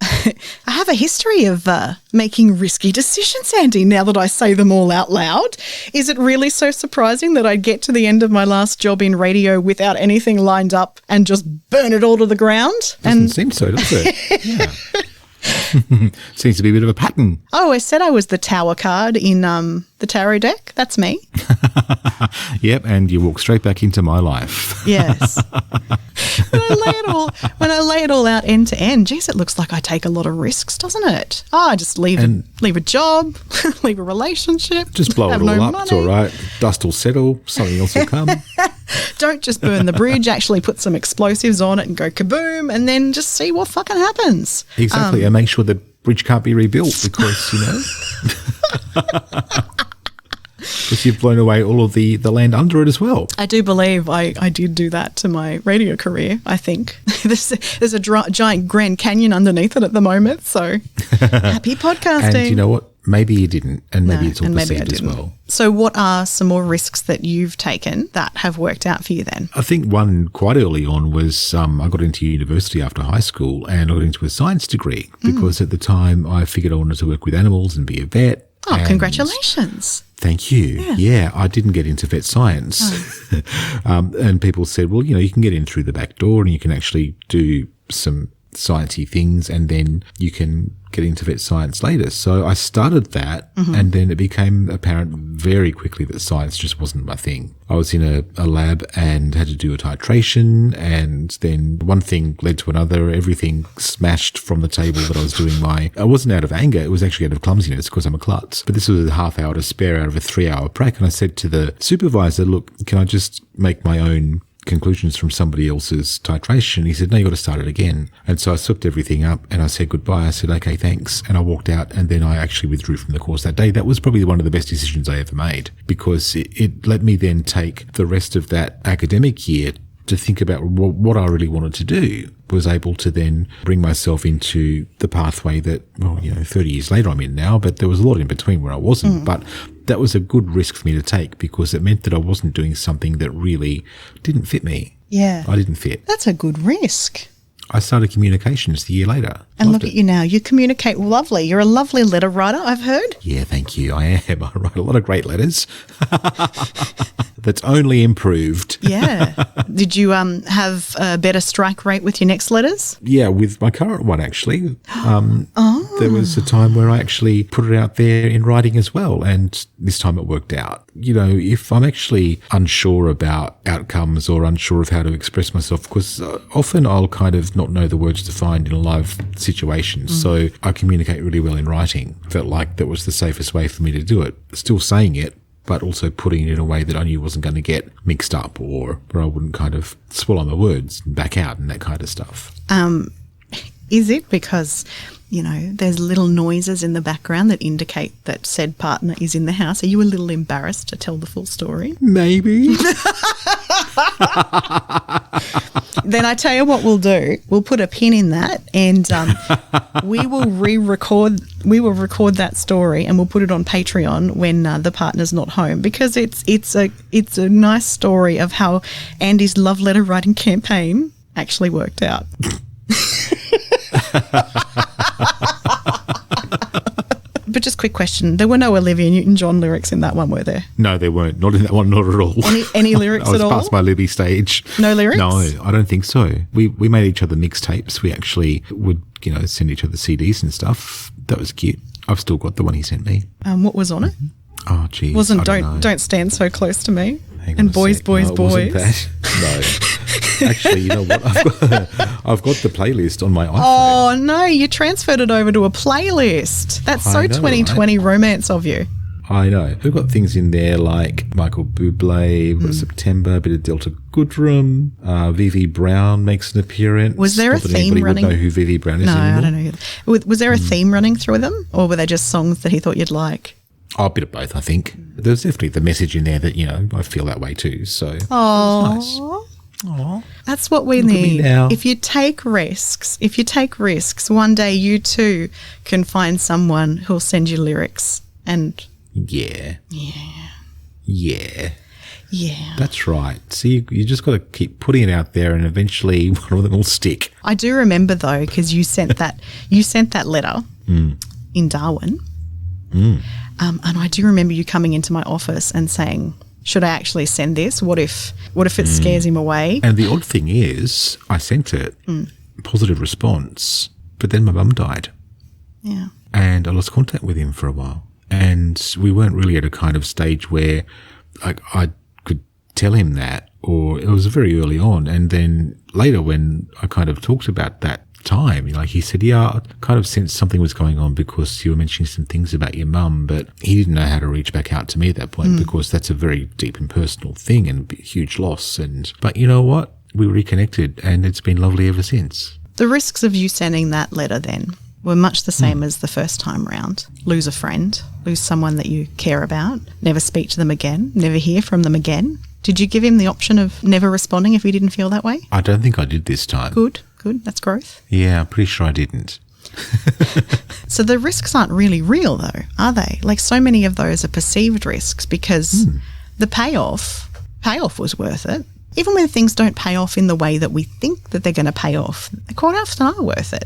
I have a history of making risky decisions, Andy, now that I say them all out loud. Is it really so surprising that I'd get to the end of my last job in radio without anything lined up and just burn it all to the ground? Doesn't seem so, does it? Yeah. Seems to be a bit of a pattern. Oh, I said I was the tower card in the tarot deck. That's me. Yep, and you walk straight back into my life. Yes. When I lay it all out end to end, geez, it looks like I take a lot of risks, doesn't it? Oh, I just leave a job, leave a relationship. Just blow it all up. It's all right. Dust will settle. Something else will come. Don't just burn the bridge, actually put some explosives on it and go kaboom, and then just see what fucking happens. Exactly, and make sure the bridge can't be rebuilt because, you know, because you've blown away all of the land under it as well. I do believe I did do that to my radio career, I think. There's a giant Grand Canyon underneath it at the moment, so happy podcasting. And you know what? Maybe you didn't, and maybe it's all perceived as well. So what are some more risks that you've taken that have worked out for you then? I think one quite early on was I got into university after high school, and I got into a science degree because at the time I figured I wanted to work with animals and be a vet. Oh, congratulations. Thank you. Yeah, I didn't get into vet science. Oh. And people said, well, you know, you can get in through the back door and you can actually do some sciencey things and then you can get into vet science later. So I started that and then it became apparent very quickly that science just wasn't my thing. I was in a lab and had to do a titration, and then one thing led to another. Everything smashed from the table that I was doing I wasn't out of anger, it was actually out of clumsiness because I'm a klutz. But this was a half hour to spare out of a 3-hour prac, and I said to the supervisor, look, can I just make my own conclusions from somebody else's titration? He said, no, you got to start it again. And so I swept everything up and I said goodbye. I said, okay, thanks. And I walked out, and then I actually withdrew from the course that day. That was probably one of the best decisions I ever made, because it let me then take the rest of that academic year to think about what I really wanted to do. Was able to then bring myself into the pathway that, well, you know, 30 years later I'm in now, but there was a lot in between where I wasn't. But that was a good risk for me to take because it meant that I wasn't doing something that really didn't fit me. Yeah. I didn't fit. That's a good risk. I started communications the year later. And look at you now. You communicate lovely. You're a lovely letter writer, I've heard. Yeah, thank you. I am. I write a lot of great letters. That's only improved. Yeah. Did you have a better strike rate with your next letters? Yeah, with my current one, actually. There was a time where I actually put it out there in writing as well, and this time it worked out. You know, if I'm actually unsure about outcomes or unsure of how to express myself, because often I'll kind of not know the words to find in a live situation, so I communicate really well in writing. Felt like that was the safest way for me to do it. Still saying it, but also putting it in a way that I knew wasn't going to get mixed up or where I wouldn't kind of swallow my words and back out and that kind of stuff. Is it because you know, there's little noises in the background that indicate that said partner is in the house. Are you a little embarrassed to tell the full story? Maybe. Then I tell you what we'll do. We'll put a pin in that, and we will re-record. We will record that story, and we'll put it on Patreon when the partner's not home, because it's a nice story of how Andy's love letter writing campaign actually worked out. But just quick question. There were no Olivia Newton-John lyrics in that one, were there? No, there weren't. Not in that one, not at all. Any lyrics I was at all? past my Libby stage. No lyrics? No, I don't think so. We made each other mixtapes. We actually would, you know, send each other CDs and stuff. That was cute. I've still got the one he sent me. What was on it? Oh, geez. Wasn't I don't know. don't stand so close to me. Hang on And a boys, sec. boys, No, it wasn't boys. that. No. Actually, you know what? I've got the playlist on my iPhone. Oh no, you transferred it over to a playlist. That's so I know, 2020 romance of you. I know. We've got things in there like Michael Bublé, we've got September, a bit of Delta Goodrem, Vivi Brown makes an appearance. Was there a Not that theme anybody running? would know who Vivi Brown is No, anymore. I don't know. Was there a theme running through them, or were they just songs that he thought you'd like? Oh, a bit of both, I think. There's definitely the message in there that, you know, I feel that way too. So Oh, it's nice. Aww. that's what we Look at me need. now. If you take risks, one day you too can find someone who'll send you lyrics. And Yeah. yeah, Yeah. yeah. That's right. See, you just got to keep putting it out there and eventually one of them will stick. I do remember though, because you sent that letter in Darwin. And I do remember you coming into my office and saying, should I actually send this? What if it scares him away? And the odd thing is, I sent it, positive response, but then my mum died Yeah. and I lost contact with him for a while. And we weren't really at a kind of stage where like I could tell him that, or it was very early on. And then later when I kind of talked about that time, like he said, yeah, I kind of sensed something was going on because you were mentioning some things about your mum, but he didn't know how to reach back out to me at that point because that's a very deep and personal thing and a huge loss. But you know what? We reconnected and it's been lovely ever since. The risks of you sending that letter then were much the same as the first time round. Lose a friend, lose someone that you care about, never speak to them again, never hear from them again. Did you give him the option of never responding if he didn't feel that way? I don't think I did this time. Good. That's growth. Yeah, I'm pretty sure I didn't. So the risks aren't really real though, are they? Like so many of those are perceived risks because the payoff was worth it. Even when things don't pay off in the way that we think that they're going to pay off, they quite often are worth it.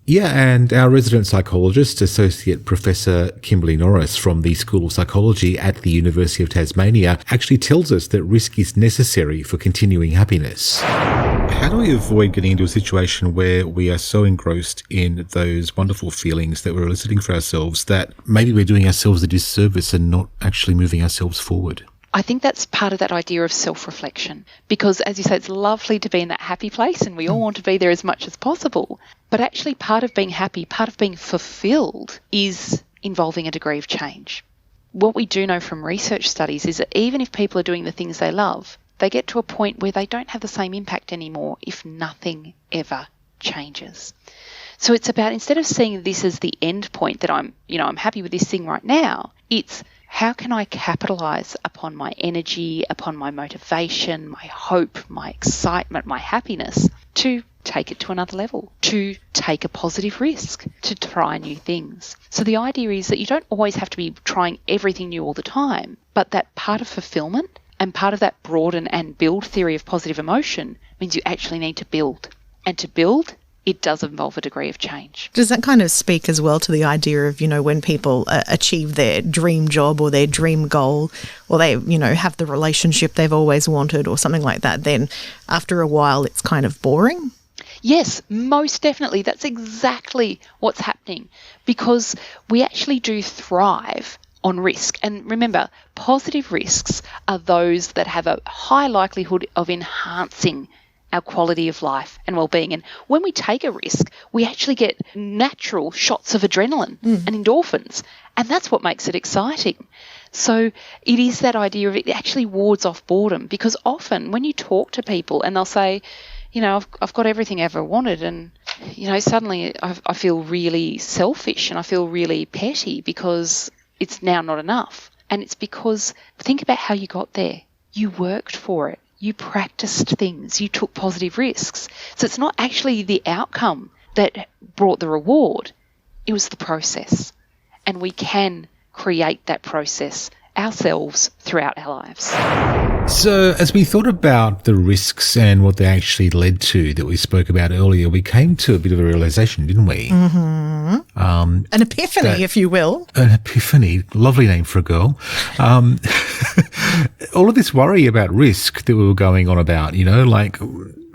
Yeah, and our resident psychologist, Associate Professor Kimberly Norris from the School of Psychology at the University of Tasmania, actually tells us that risk is necessary for continuing happiness. How do we avoid getting into a situation where we are so engrossed in those wonderful feelings that we're eliciting for ourselves that maybe we're doing ourselves a disservice and not actually moving ourselves forward? I think that's part of that idea of self-reflection because, as you say, it's lovely to be in that happy place and we all want to be there as much as possible. But actually part of being happy, part of being fulfilled is involving a degree of change. What we do know from research studies is that even if people are doing the things they love, they get to a point where they don't have the same impact anymore if nothing ever changes. So it's about, instead of seeing this as the end point that I'm happy with this thing right now, it's how can I capitalize upon my energy, upon my motivation, my hope, my excitement, my happiness to take it to another level, to take a positive risk, to try new things. So the idea is that you don't always have to be trying everything new all the time, but that part of fulfillment and part of that broaden and build theory of positive emotion means you actually need to build. And to build, it does involve a degree of change. Does that kind of speak as well to the idea of, when people achieve their dream job or their dream goal, or they, have the relationship they've always wanted or something like that, then after a while it's kind of boring? Yes, most definitely. That's exactly what's happening because we actually do thrive on risk. And remember, positive risks are those that have a high likelihood of enhancing our quality of life and well-being. And when we take a risk, we actually get natural shots of adrenaline and endorphins. And that's what makes it exciting. So it is that idea of it actually wards off boredom because often when you talk to people and they'll say, I've got everything I ever wanted and suddenly I feel really selfish and I feel really petty because it's now not enough. And it's because, think about how you got there. You worked for it. You practiced things. You took positive risks. So it's not actually the outcome that brought the reward. It was the process. And we can create that process ourselves throughout our lives. So as we thought about the risks and what they actually led to that we spoke about earlier, we came to a bit of a realization, didn't we? Mm-hmm. An epiphany, if you will. An epiphany. Lovely name for a girl. All of this worry about risk that we were going on about,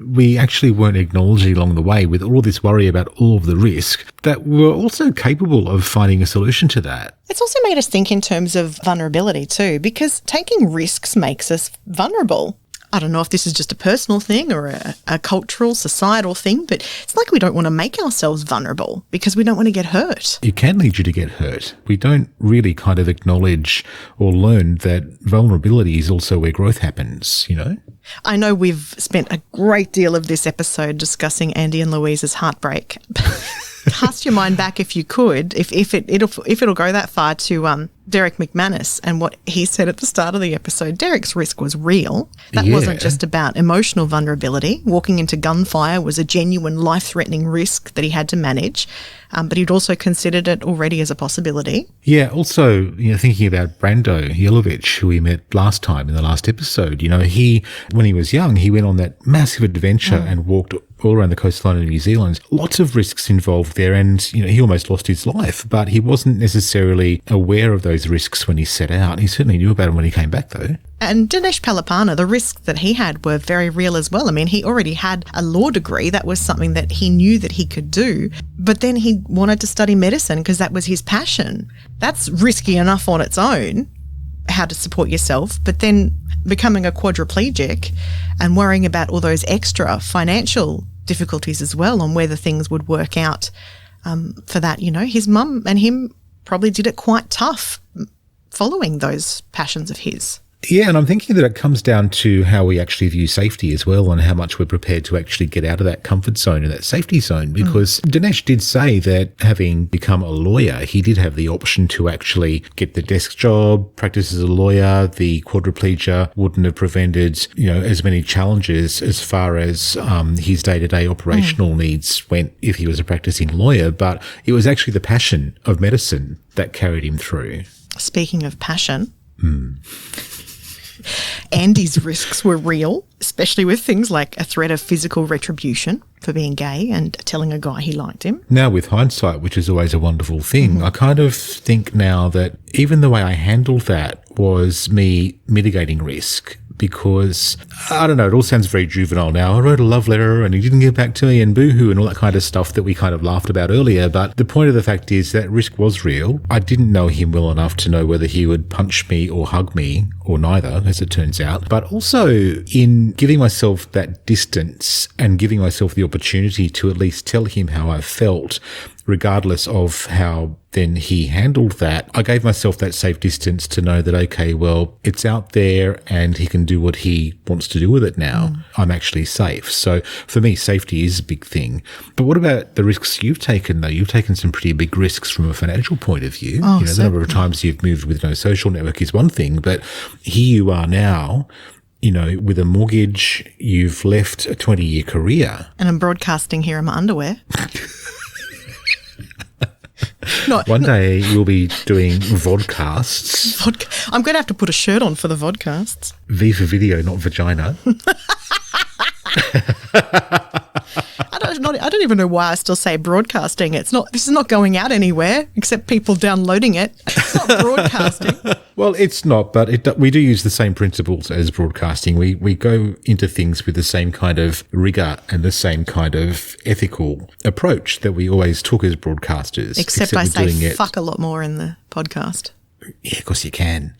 we actually weren't acknowledging along the way with all this worry about all of the risk that we're also capable of finding a solution to that. It's also made us think in terms of vulnerability too, because taking risks makes us vulnerable. I don't know if this is just a personal thing or a cultural, societal thing, but it's like we don't want to make ourselves vulnerable because we don't want to get hurt. It can lead you to get hurt. We don't really kind of acknowledge or learn that vulnerability is also where growth happens, I know we've spent a great deal of this episode discussing Andy and Louise's heartbreak. Cast your mind back if you could, if it'll go that far, to Derek McManus and what he said at the start of the episode. Derek's risk was real. That wasn't just about emotional vulnerability. Walking into gunfire was a genuine life-threatening risk that he had to manage, but he'd also considered it already as a possibility. Yeah, also, thinking about Brando Yelovich, who we met last time in the last episode, when he was young, he went on that massive adventure and walked all around the coastline of New Zealand. Lots of risks involved there, and he almost lost his life, but he wasn't necessarily aware of those risks when he set out. He certainly knew about them when he came back, though. And Dinesh Palapana, the risks that he had were very real as well. I mean, he already had a law degree. That was something that he knew that he could do. But then he wanted to study medicine because that was his passion. That's risky enough on its own, how to support yourself. But then becoming a quadriplegic and worrying about all those extra financial difficulties as well on whether things would work out for that. His mum and him probably did it quite tough following those passions of his. Yeah, and I'm thinking that it comes down to how we actually view safety as well and how much we're prepared to actually get out of that comfort zone and that safety zone, because Dinesh did say that having become a lawyer, he did have the option to actually get the desk job, practice as a lawyer. The quadriplegia wouldn't have prevented, as many challenges as far as his day-to-day operational needs went if he was a practicing lawyer, but it was actually the passion of medicine that carried him through. Speaking of passion, Andy's risks were real, especially with things like a threat of physical retribution for being gay and telling a guy he liked him. Now, with hindsight, which is always a wonderful thing, I kind of think now that even the way I handled that was me mitigating risk. Because, I don't know, it all sounds very juvenile now. I wrote a love letter and he didn't get back to me and boohoo and all that kind of stuff that we kind of laughed about earlier. But the point of the fact is that risk was real. I didn't know him well enough to know whether he would punch me or hug me, or neither, as it turns out. But also in giving myself that distance and giving myself the opportunity to at least tell him how I felt, regardless of how then he handled that, I gave myself that safe distance to know that, okay, well, it's out there and he can do what he wants to do with it now. I'm actually safe. So for me, safety is a big thing. But what about the risks you've taken, though? You've taken some pretty big risks from a financial point of view. The number of times you've moved with no social network is one thing, but here you are now, with a mortgage, you've left a 20-year career. And I'm broadcasting here in my underwear. One day we'll be doing vodcasts. I'm going to have to put a shirt on for the vodcasts. V for video, not vagina. I don't even know why I still say broadcasting. This is not going out anywhere except people downloading it. It's not broadcasting. Well, it's not, but we do use the same principles as broadcasting. We go into things with the same kind of rigor and the same kind of ethical approach that we always took as broadcasters. Except I say fuck a lot more in the podcast. Yeah, of course you can.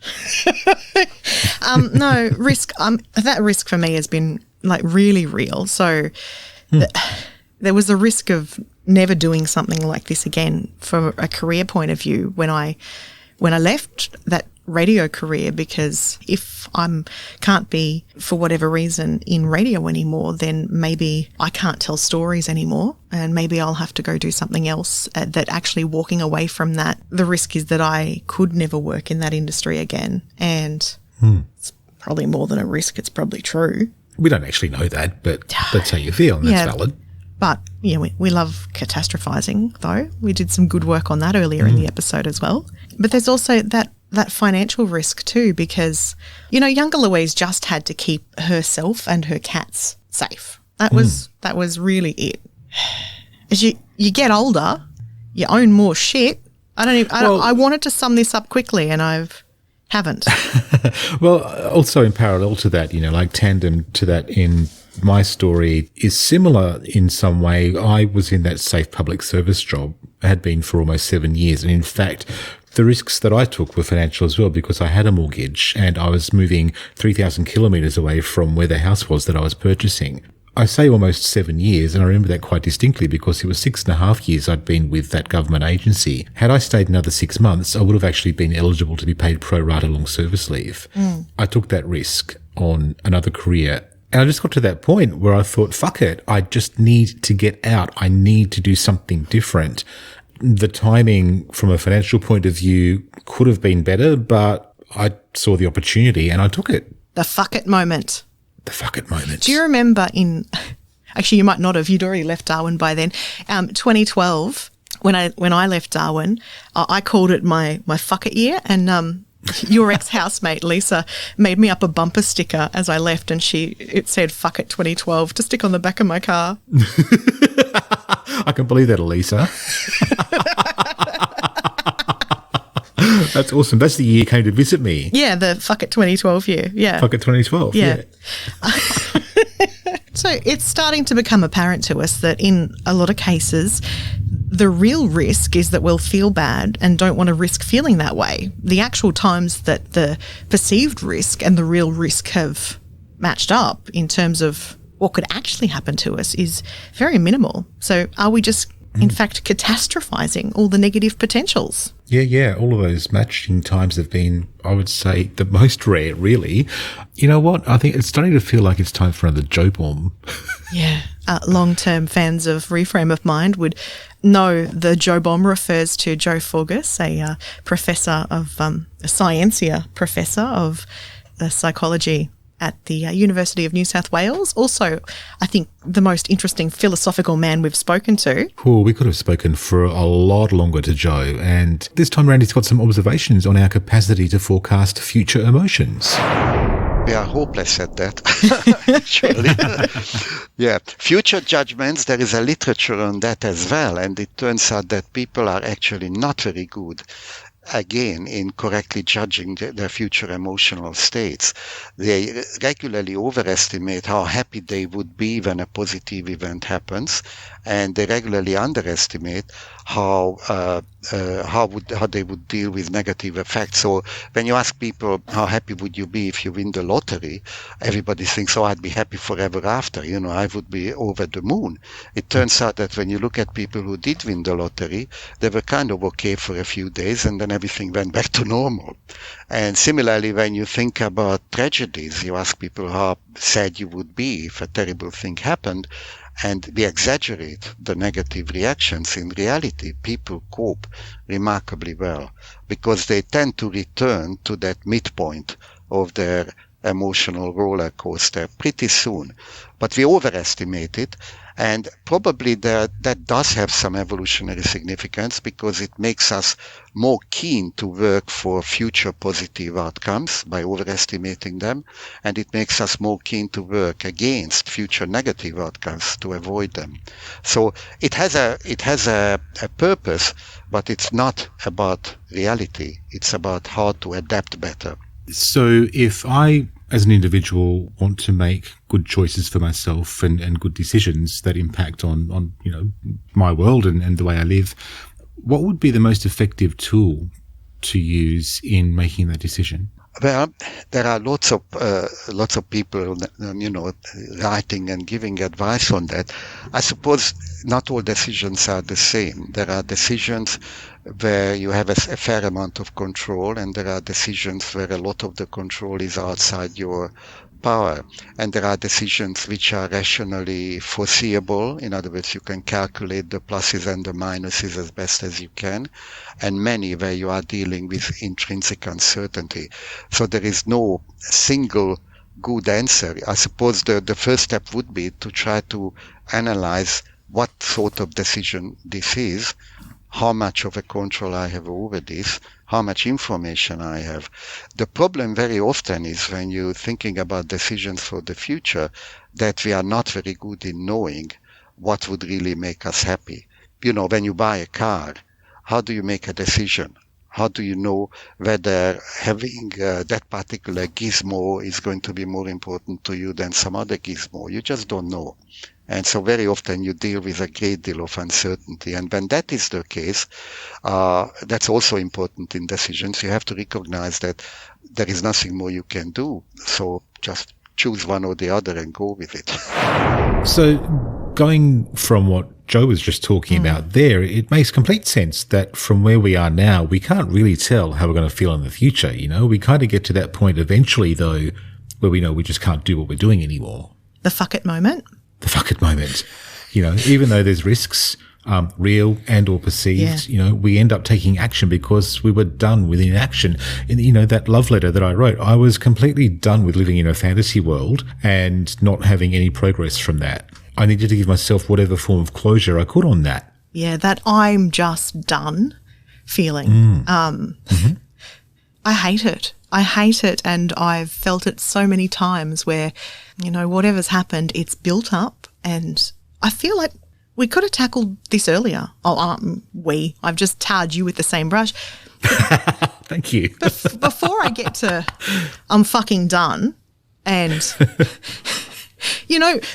No, risk. That risk for me has been like really real. So there was a risk of never doing something like this again from a career point of view when I left that radio career, because if I can't be, for whatever reason, in radio anymore, then maybe I can't tell stories anymore, and maybe I'll have to go do something else. That actually walking away from that, the risk is that I could never work in that industry again. And it's probably more than a risk, it's probably true. We don't actually know that, but that's how you feel, and that's valid. But, yeah, we love catastrophizing, though. We did some good work on that earlier in the episode as well. But there's also that financial risk too, because, younger Louise just had to keep herself and her cats safe. That was really it. As you get older, you own more shit. I wanted to sum this up quickly, and I haven't. Well, also in parallel to that, like tandem to that in my story is similar in some way. I was in that safe public service job, had been for almost 7 years. And in fact, the risks that I took were financial as well, because I had a mortgage and I was moving 3,000 kilometres away from where the house was that I was purchasing. I say almost 7 years, and I remember that quite distinctly because it was 6.5 years I'd been with that government agency. Had I stayed another 6 months, I would have actually been eligible to be paid pro rata long service leave. I took that risk on another career. And I just got to that point where I thought, fuck it, I just need to get out. I need to do something different. The timing from a financial point of view could have been better, but I saw the opportunity and I took it. The fuck it moment. The fuck it moment. Do you remember actually you might not have, you'd already left Darwin by then, 2012, when I left Darwin, I called it my fuck it year, and your ex-housemate Lisa made me up a bumper sticker as I left, and it said fuck it 2012 to stick on the back of my car. I can believe that, Elisa. That's awesome. That's the year you came to visit me. Yeah, the fuck it 2012 year. Yeah. Fuck it 2012. Yeah. So it's starting to become apparent to us that in a lot of cases, the real risk is that we'll feel bad and don't want to risk feeling that way. The actual times that the perceived risk and the real risk have matched up in terms of what could actually happen to us is very minimal. So are we just, in fact, catastrophizing all the negative potentials? Yeah. All of those matching times have been, I would say, the most rare, really. You know what? I think it's starting to feel like it's time for another Joe bomb. Yeah. Long-term fans of Reframe of Mind would know the Joe bomb refers to Joe Forgas, a professor of, a Scientia professor of psychology at the University of New South Wales. Also, I think the most interesting philosophical man we've spoken to. Cool. We could have spoken for a lot longer to Joe. And this time around, he's got some observations on our capacity to forecast future emotions. We are hopeless at that, actually. Yeah. Future judgments, there is a literature on that as well. And it turns out that people are actually not very good, again, in correctly judging their future emotional states. They regularly overestimate how happy they would be when a positive event happens, and they regularly underestimate how they would deal with negative effects. So when you ask people, how happy would you be if you win the lottery? Everybody thinks, oh, I'd be happy forever after. I would be over the moon. It turns out that when you look at people who did win the lottery, they were kind of okay for a few days, and then everything went back to normal. And similarly, when you think about tragedies, you ask people how sad you would be if a terrible thing happened, and we exaggerate the negative reactions. In reality, people cope remarkably well because they tend to return to that midpoint of their emotional roller coaster pretty soon. But we overestimate it, and probably that does have some evolutionary significance because it makes us more keen to work for future positive outcomes by overestimating them, and it makes us more keen to work against future negative outcomes to avoid them. So it has a purpose, but it's not about reality. It's about how to adapt better. So if I, as an individual, want to make good choices for myself and good decisions that impact on my world and the way I live, what would be the most effective tool to use in making that decision? Well, there are lots of people, writing and giving advice on that. I suppose not all decisions are the same. There are decisions where you have a fair amount of control, and there are decisions where a lot of the control is outside your power. And there are decisions which are rationally foreseeable. In other words, you can calculate the pluses and the minuses as best as you can. And many where you are dealing with intrinsic uncertainty. So there is no single good answer. I suppose the first step would be to try to analyze what sort of decision this is, how much of a control I have over this, how much information I have. The problem very often is when you're thinking about decisions for the future that we are not very good in knowing what would really make us happy. When you buy a car, how do you make a decision? How do you know whether having that particular gizmo is going to be more important to you than some other gizmo? You just don't know. And so very often you deal with a great deal of uncertainty. And when that is the case, that's also important in decisions. You have to recognize that there is nothing more you can do. So just choose one or the other and go with it. So going from what Joe was just talking about there, it makes complete sense that from where we are now, we can't really tell how we're going to feel in the future. We kind of get to that point eventually, though, where we know we just can't do what we're doing anymore. The fuck it moment. The fuck it moment. Even though there's risks, real and or perceived, we end up taking action because we were done with inaction. And, that love letter that I wrote, I was completely done with living in a fantasy world and not having any progress from that. I needed to give myself whatever form of closure I could on that. Yeah, that I'm just done feeling. I hate it. I hate it, and I've felt it so many times where, whatever's happened, it's built up, and I feel like we could have tackled this earlier. I've just tarred you with the same brush. Thank you. Before I get to I'm fucking done, and...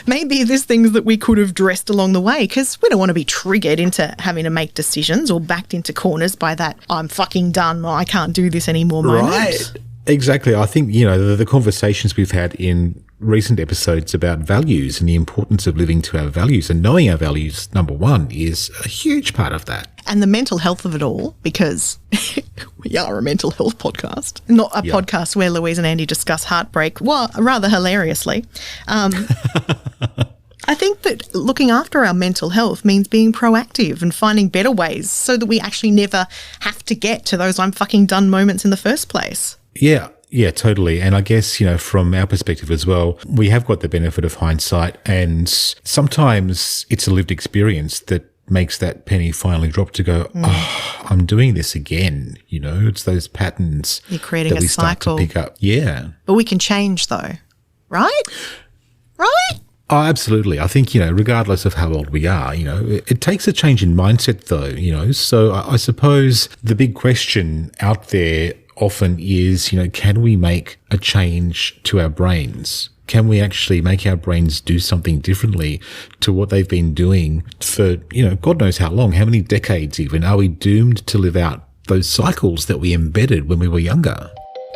maybe there's things that we could have dressed along the way because we don't want to be triggered into having to make decisions or backed into corners by that I'm fucking done, I can't do this anymore moment. Right. Exactly. I think, the conversations we've had in recent episodes about values and the importance of living to our values and knowing our values, number one, is a huge part of that. And the mental health of it all, because we are a mental health podcast, not a podcast where Louise and Andy discuss heartbreak, well, rather hilariously. I think that looking after our mental health means being proactive and finding better ways so that we actually never have to get to those I'm fucking done moments in the first place. Yeah, totally. And I guess, from our perspective as well, we have got the benefit of hindsight, and sometimes it's a lived experience that makes that penny finally drop to go, I'm doing this again. It's those patterns You're creating that we a cycle. start to pick up. Yeah. But we can change though, right? Right? Oh, absolutely. I think, regardless of how old we are, it takes a change in mindset though, so I suppose the big question out there often is, can we make a change to our brains? Can we actually make our brains do something differently to what they've been doing for, God knows how long, how many decades even? Are we doomed to live out those cycles that we embedded when we were younger?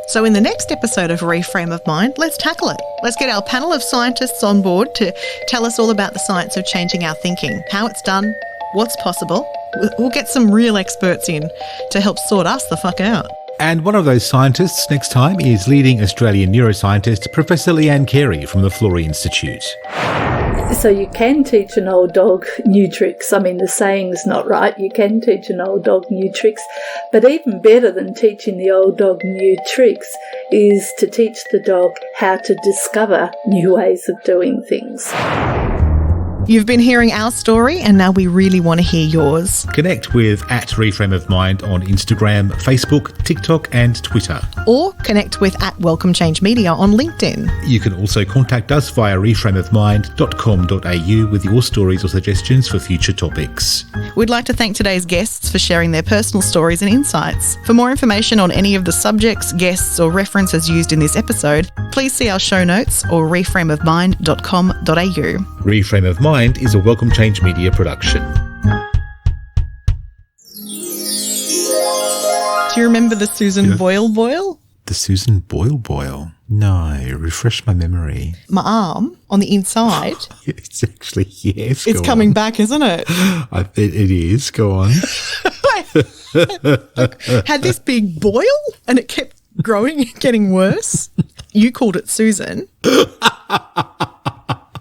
So in the next episode of Reframe of Mind, let's tackle it. Let's get our panel of scientists on board to tell us all about the science of changing our thinking, how it's done, what's possible. We'll get some real experts in to help sort us the fuck out. And one of those scientists next time is leading Australian neuroscientist Professor Leanne Carey from the Florey Institute. So you can teach an old dog new tricks. I mean, the saying's not right. You can teach an old dog new tricks. But even better than teaching the old dog new tricks is to teach the dog how to discover new ways of doing things. You've been hearing our story, and now we really want to hear yours. Connect with @Reframe of Mind on Instagram, Facebook, TikTok and Twitter. Or connect with @Welcome Change Media on LinkedIn. You can also contact us via reframeofmind.com.au with your stories or suggestions for future topics. We'd like to thank today's guests for sharing their personal stories and insights. For more information on any of the subjects, guests or references used in this episode, please see our show notes or reframeofmind.com.au. Reframe of Mind is a Welcome Change Media production. Do you remember the Susan Boyle? The Susan Boyle. No, refresh my memory. My arm on the inside. It's actually, yes. It's coming back, isn't it? It is. Go on. Had this big boil and it kept growing and getting worse. You called it Susan.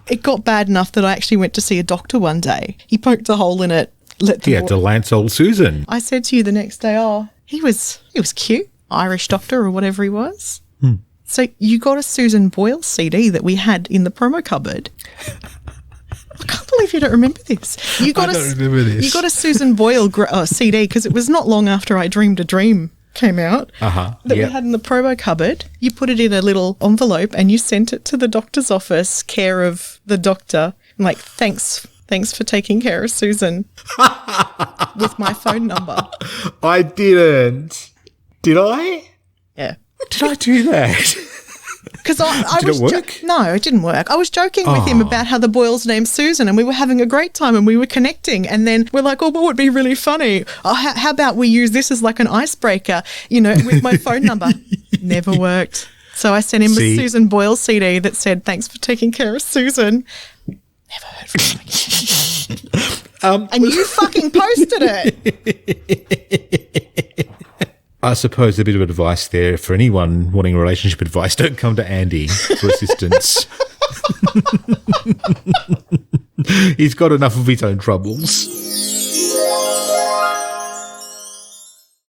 It got bad enough that I actually went to see a doctor one day. He poked a hole in it. He had to lance old Susan. I said to you the next day, he was cute. Irish doctor or whatever he was. So you got a Susan Boyle CD that we had in the promo cupboard. I can't believe you don't remember this. I don't remember this. You got a Susan Boyle CD because it was not long after I Dreamed a Dream came out that we had in the promo cupboard. You put it in a little envelope and you sent it to the doctor's office, care of the doctor. I'm like, thanks for taking care of Susan with my phone number. I didn't. Did I? Yeah. Did I do that? Because Did it work? No, it didn't work. I was joking with him about how the Boyle's name's Susan and we were having a great time and we were connecting. And then we're like, what would be really funny? How about we use this as like an icebreaker, with my phone number? Never worked. So I sent him a Susan Boyle CD that said, thanks for taking care of Susan. Never heard from him again. And you fucking posted it. I suppose a bit of advice there for anyone wanting relationship advice. Don't come to Andy for assistance. He's got enough of his own troubles.